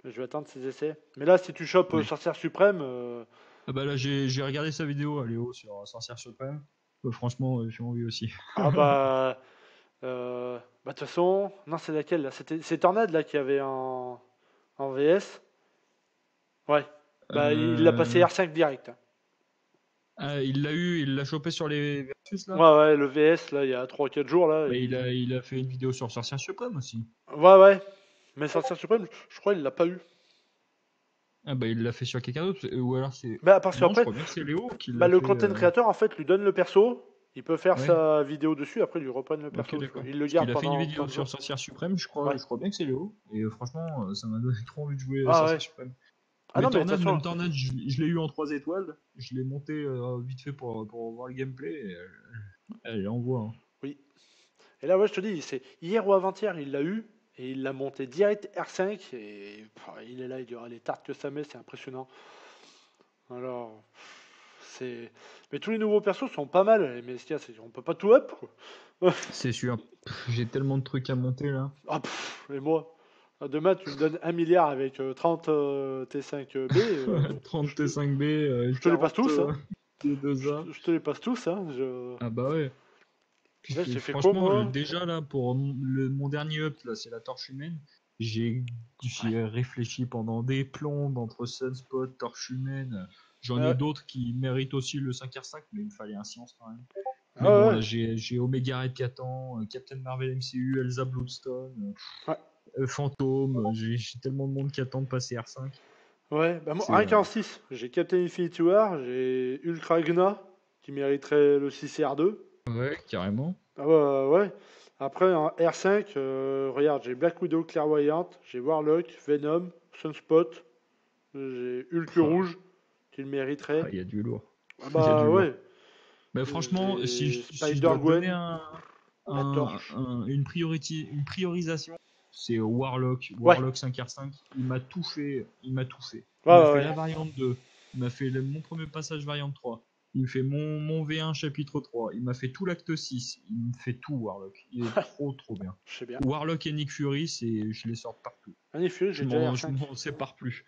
Je vais attendre ses essais. Mais là, si tu chopes Ouais. Sorcière Suprême, Ah bah là, j'ai regardé sa vidéo, Léo, sur Sorcière Suprême. Franchement, j'ai envie aussi. ah bah Bah, de toute façon, non, c'est laquelle là? C'est Tornade là qui avait en VS. Ouais. Bah, il l'a passé Euh, R5 direct, hein. il l'a chopé sur les Versus là. Ouais, ouais, le VS là, il y a 3 4 jours là. Bah, il a fait une vidéo sur Sorcière Suprême aussi. Ouais, ouais. Mais Sorcière Suprême, je crois il l'a pas eu. Ah bah il l'a fait sur quelqu'un d'autre, ou alors c'est... Bah, parce Non, je qu'après, crois bien que c'est Léo qui bah, l'a le fait. content creator en fait lui donne le perso. Il peut faire Ouais, sa vidéo dessus, après ils lui reprennent le ok perso, tu vois. d'accord. Il le Parce garde qu'il a fait une pendant vidéo 30 sur jours. Sorcière Suprême, Ouais. je crois bien que c'est Léo. Et franchement, ça m'a donné trop envie de jouer Ah Sorcière ouais. Suprême. Ah Mais non, mais de toute Tornade, façon. même Tornade, je l'ai eu en 3 étoiles. Je l'ai monté vite fait pour voir le gameplay. Et, elle envoie. Hein. Oui. Et là, ouais, je te dis, c'est hier ou avant-hier, il l'a eu. Et il l'a monté direct R5. Et il est là, il y aura les tartes que ça met, c'est impressionnant. Alors, c'est. Mais tous les nouveaux persos sont pas mal. Mais ce qu'il y a, c'est on peut pas tout up, quoi. C'est sûr. J'ai tellement de trucs à monter là. Ah, et moi. Demain, tu me donnes 1 milliard avec 30 T5B. 30 T5B, Je te les passe 40 tous, hein. T2A. Je te les passe tous, hein. Ah bah ouais. Là, j'ai fait quoi, Franchement, moi? déjà là, pour mon dernier up, là, c'est la torche humaine. J'ai Ouais. j'ai réfléchi pendant des plombes entre Sunspot, torche humaine. J'en ai Ouais. d'autres qui méritent aussi le 5R5, mais il me fallait un science quand même. Mais Ah bon, ouais. là, j'ai Omega Red Catan, Captain Marvel MCU, Elsa Bloodstone, Ouais. Fantôme. J'ai tellement de monde qui attend de passer R5. Ouais. Bah, moi, C'est. rien qu'en 6, j'ai Captain Infinity War, j'ai Ultra Gna, qui mériterait le 6R2. Ouais, carrément. Ah ouais, ouais. Après, en R5, regarde, j'ai Black Widow clairvoyante, j'ai Warlock, Venom, Sunspot, j'ai Hulk Pff, rouge, qui le mériterait. il y a du lourd. Ah Il y a du bah lourd. ouais. Mais franchement, J'ai si je dois te donner Spider-Gwen, la torche. une priorisation, c'est Warlock, Ouais. Warlock 5R5. Il m'a tout fait, il m'a tout fait. Ouais, Il m'a ouais, fait ouais. la variante 2, il m'a fait mon premier passage variante 3, il me fait mon V1 chapitre 3, il m'a fait tout l'acte 6, il me fait tout Warlock. Il est trop trop bien. Je sais bien. Warlock et Nick Fury, je les sors de partout. Nick Fury, j'ai déjà Je R5. m'en sépare plus.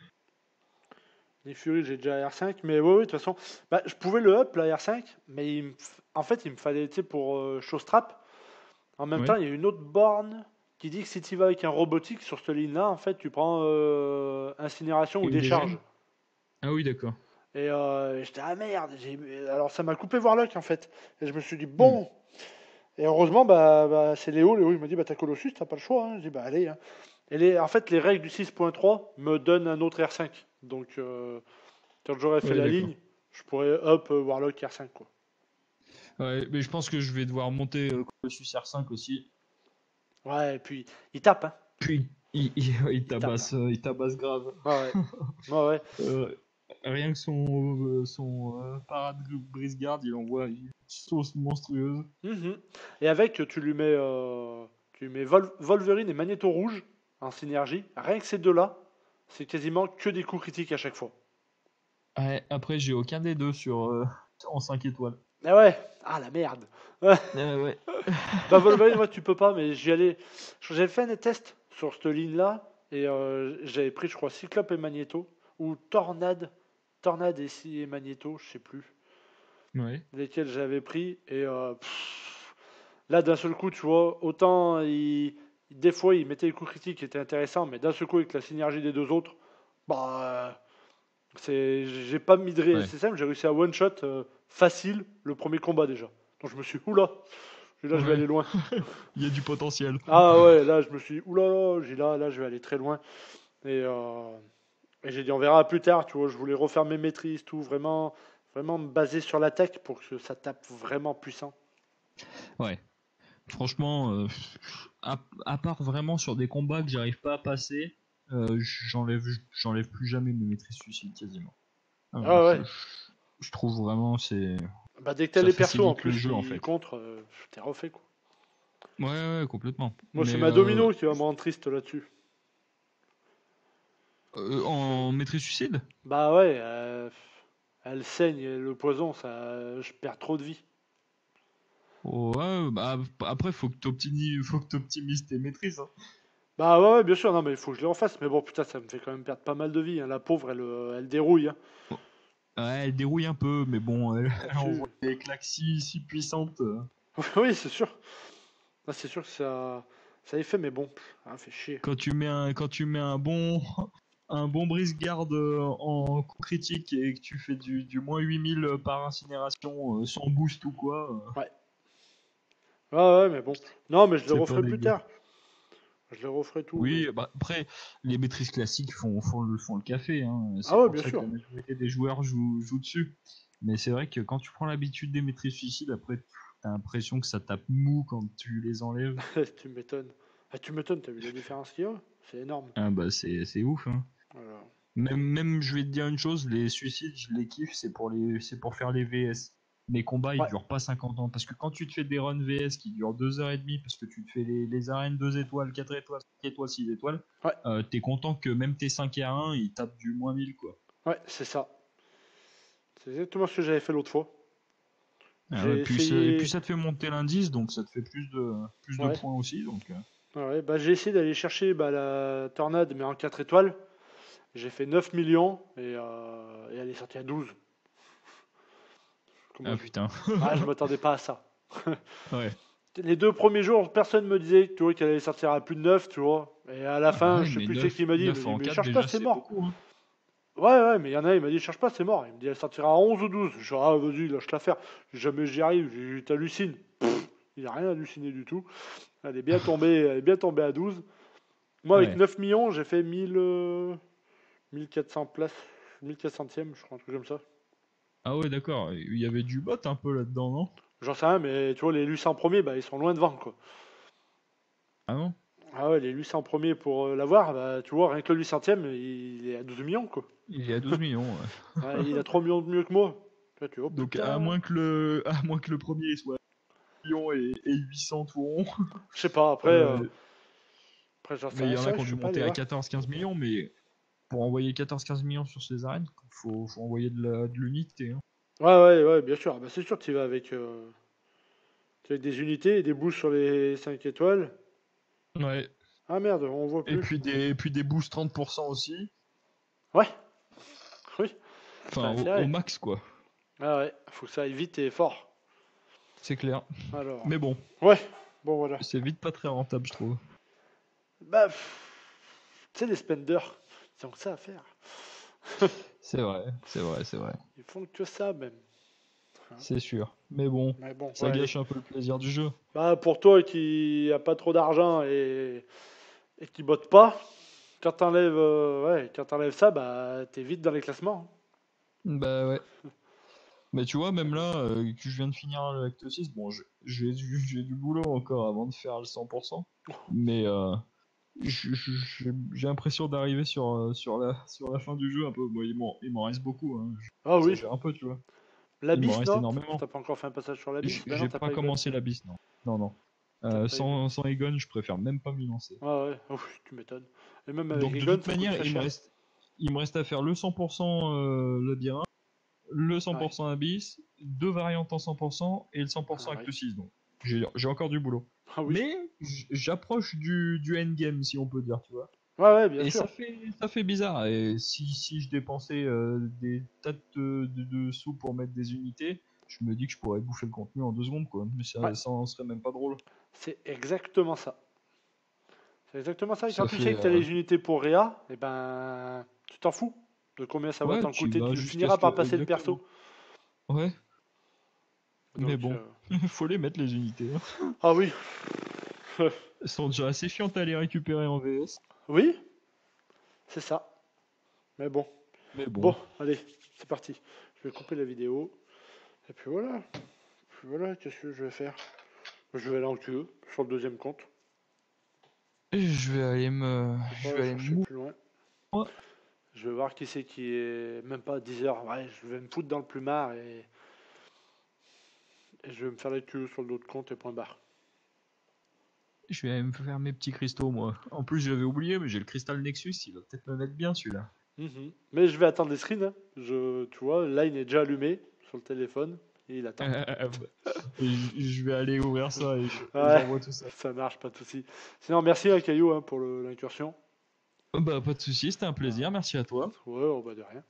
Nick Fury, j'ai déjà R5. Mais ouais, ouais, de toute façon, bah, je pouvais le up, la R5. Mais en fait, il me fallait, tu sais, pour Showstrap. En même temps, Ouais. il y a une autre borne qui dit que si tu vas avec un robotique sur cette ligne-là, en fait, tu prends incinération ou Et décharge. dégène. Ah oui, d'accord. Et j'étais, ah merde. Alors, ça m'a coupé Warlock, en fait. Et je me suis dit, Hmm. bon. Et heureusement, bah, c'est Léo. Léo, il m'a dit, bah, t'as Colossus, t'as pas le choix, hein. Je dis, bah, allez, hein. En fait, les règles du 6.3 me donnent un autre R5. Donc, quand j'aurais fait Ouais, la d'accord. ligne, je pourrais up Warlock R5, quoi. Ouais, mais je pense que je vais devoir monter Colossus R5 aussi. Ouais, et puis, il tape, hein. Puis Il tape, hein. il tabasse grave. Ouais, ouais. Ouais, ouais. Euh, Rien que son parade brise-garde, il envoie une sauce monstrueuse. Mhm. Et avec, tu lui mets Wolverine et Magneto rouge en synergie. Rien que ces deux-là, c'est quasiment que des coups critiques à chaque fois. Ouais, après, j'ai aucun des deux en 5 étoiles. Ah ouais, ah la merde. Ouais. Bah Wolverine, moi tu peux pas, mais j'y allais. J'avais fait un test sur cette ligne-là et j'avais pris, je crois, Cyclope et Magneto ou Tornade et Magneto, je sais plus Ouais. lesquels j'avais pris et là d'un seul coup, tu vois, autant des fois il mettait les coups critiques qui étaient intéressants, mais d'un seul coup avec la synergie des deux autres, bah j'ai pas mis de Ouais. c'est simple, j'ai réussi à one shot facile le premier combat déjà. Donc je me suis oula, là je vais Ouais. aller loin. Il y a du potentiel. Ah ouais, là je me suis dit, oula, j'ai là je vais aller très loin. Et, euh, et j'ai dit on verra plus tard, tu vois, je voulais refaire mes maîtrises, tout, vraiment, vraiment me baser sur l'attaque pour que ça tape vraiment puissant. Ouais. Franchement, à part vraiment sur des combats que j'arrive pas à passer, j'enlève plus jamais mes maîtrises suicides quasiment. Ah ouais, Je trouve vraiment bah dès que t'as ça les persos en facilite le plus jeu en qui fait. contre, t'es refait quoi. Ouais, complètement. Moi c'est Mais ma domino qui va me rendre triste là-dessus. en maîtrise suicide? Bah ouais, elle saigne le poison, ça, je perds trop de vie. Ouais, bah après faut que t'optimises tes maîtrises. Hein. Bah ouais, ouais, bien sûr, non mais il faut que je les refasse. Mais bon, putain, ça me fait quand même perdre pas mal de vie, hein. La pauvre, elle dérouille, hein. Ouais, elle dérouille un peu, mais bon, elle envoie Là-dessus. des claques si puissantes. Oui, c'est sûr. Là, c'est sûr que ça y fait, mais bon, fait chier. Quand tu mets un bon, un bon brise-garde en coup critique et que tu fais du moins 8000 par incinération sans boost ou quoi, Ouais. Ouais, mais bon. Non, mais je le c'est pas referai plus dégueu. tard. Je le referai tout, mais. Oui, bah après, les maîtrises classiques font le café, hein. Ah C'est ouais, pour bien ça que sûr. la majorité des joueurs jouent dessus. Mais c'est vrai que quand tu prends l'habitude des maîtrises suicides, après, t'as l'impression que ça tape mou quand tu les enlèves. Tu m'étonnes. Ah, tu m'étonnes, t'as vu la différence qu'il y a? C'est énorme. Ah bah c'est ouf, hein. Voilà. Même, je vais te dire une chose, les suicides, je les kiffe, c'est pour faire les VS. Les combats, ils Ouais, durent pas 50 ans. Parce que quand tu te fais des runs VS qui durent 2h30, parce que tu te fais les arènes 2 étoiles, 4 étoiles, 5 étoiles, 6 étoiles, ouais, t'es content que même tes 5 R1, ils tapent du moins 1000, quoi. ouais, c'est ça. C'est exactement ce que j'avais fait l'autre fois. Ah ouais, J'ai et puis essayé. ça te fait monter l'indice, donc ça te fait plus de Ouais, points aussi. Donc, ouais, bah, j'ai essayé d'aller chercher bah, la tornade, mais en 4 étoiles. J'ai fait 9 millions et elle est sortie à 12. Comment Ah je... putain. Ah, je m'attendais pas à ça. Ouais. Les 2 premiers jours, personne me disait tu vois, qu'elle allait sortir à plus de 9, tu vois. Et à la Ah bah fin, ouais, je sais mais plus c'est qui m'a dit. Il m'a 9 dit, en mais 4 cherche pas, déjà, c'est c'est mort. beaucoup, hein. Ouais, ouais, mais il y en a, il m'a dit, cherche pas, c'est mort. Il me dit, elle sortira à 11 ou 12. Je dis, ah, vas-y, lâche l'affaire. Jamais j'y arrive, t'hallucines. Il a rien halluciné du tout. Elle est bien tombée à 12. Moi, avec Ouais. 9 millions, j'ai fait 1400 places, 1400e, je crois, un truc comme ça. Ah ouais, d'accord. Il y avait du bot un peu là-dedans, non? J'en sais rien, mais tu vois, les 800 premiers, bah, ils sont loin devant, quoi. Ah non? Ah ouais, les 800 premiers pour l'avoir, bah, tu vois, rien que le 800e, il est à 12 millions, quoi. Il est à 12 millions, ouais. Ouais, il a 3 millions de mieux que moi. Tu vois, oh Donc putain. à moins que le premier soit 1 million et 800 tout rond. Je sais pas, après, Euh, j'en sais mais il rien, y en a ça, qui ont je dû sais pas aller monter à voir. 14 15 millions, mais pour envoyer 14 15 millions sur ces arènes, faut envoyer de l'unité, hein. Ouais, ouais, ouais, bien sûr. Ah bah, c'est sûr, tu vas avec des unités et des boosts sur les 5 étoiles. Ouais. Ah merde, on voit plus. Et puis des boosts 30% aussi. Ouais, oui, Enfin, t'as au intérêt. max, quoi. Ah ouais, faut que ça aille vite et fort. C'est clair. Alors, Mais bon, ouais, bon voilà. c'est vite pas très rentable, je trouve. Bah, tu sais, les spenders, ils ont que ça à faire. C'est vrai, c'est vrai, c'est vrai. Ils font que ça, même. Hein. C'est sûr. Mais bon, Mais bon, ouais, ça allez. gâche un peu le plaisir du jeu. Bah, pour toi qui a pas trop d'argent et qui botte pas, quand t'enlèves ça, bah, t'es vite dans les classements. Bah ouais. Mais tu vois, même là, que je viens de finir l'acte 6, bon, j'ai du boulot encore avant de faire le 100%. Mais j'ai l'impression d'arriver sur la fin du jeu un peu. Bon, il m'en reste beaucoup, hein. Ah oui, J'exagère un peu, tu vois. Il m'en l'abysse, reste non? énormément. T'as pas encore fait un passage sur l'abysse? Ben non, J'ai t'as pas pas Egon. commencé l'abysse, non. Non, non. T'as pas Egon. Sans Egon, je préfère même pas m'y lancer. Ah ouais, oh, tu m'étonnes. Et même avec Donc de Egon, toute ça coûte manière, très cher. il me reste à faire le 100% labyrinthe, le Ah ouais, 100% abyss, deux variantes en 100% et le 100% ah ouais. acte 6. Donc j'ai encore du boulot. Ah oui. Mais j'approche du endgame, si on peut dire, tu vois. Ouais, ouais, bien Et sûr. ça fait bizarre. Et si je dépensais des tas de sous pour mettre des unités, je me dis que je pourrais bouffer le contenu en 2 secondes, quoi. Mais Ouais, ça en serait même pas drôle. c'est exactement ça. C'est exactement ça. Et quand Ça tu sais fait. que t'as les unités pour Réa, et ben, tu t'en fous de combien ça va Ouais, t'en tu coûter. vas Tu jusqu'à finiras ce par que. passer le perso. Exactement. Ouais, mais Donc, bon. Faut les mettre, les unités, hein. ah oui. Elles sont déjà assez chiantes à les récupérer en VS. Oui, c'est ça. Mais bon. Mais Bon, bon. allez, c'est parti. Je vais couper la vidéo. Et puis voilà. Puis voilà, qu'est-ce que je vais faire? Je vais aller en queue sur le deuxième compte. Je vais Je pas vais aller chercher me plus loin. mouvoir. Je vais voir qui c'est qui est même pas 10 heures. Ouais, je vais me foutre dans le plumard et je vais me faire la queue sur l'autre compte et point barre. Je vais aller me faire mes petits cristaux, moi. En plus, j'avais oublié, mais j'ai le cristal Nexus. Il va peut-être me mettre bien, celui-là. Mhm. Mais je vais attendre les screens. Hein. Tu vois, là il est déjà allumé sur le téléphone et il attend. Je vais aller ouvrir ça et Ouais, j'envoie tout ça. ça marche, pas de souci. Sinon, merci à Caillou hein, pour l'incursion. Bah, pas de soucis, c'était un Voilà. plaisir. Merci à toi. Ouais, on va de rien.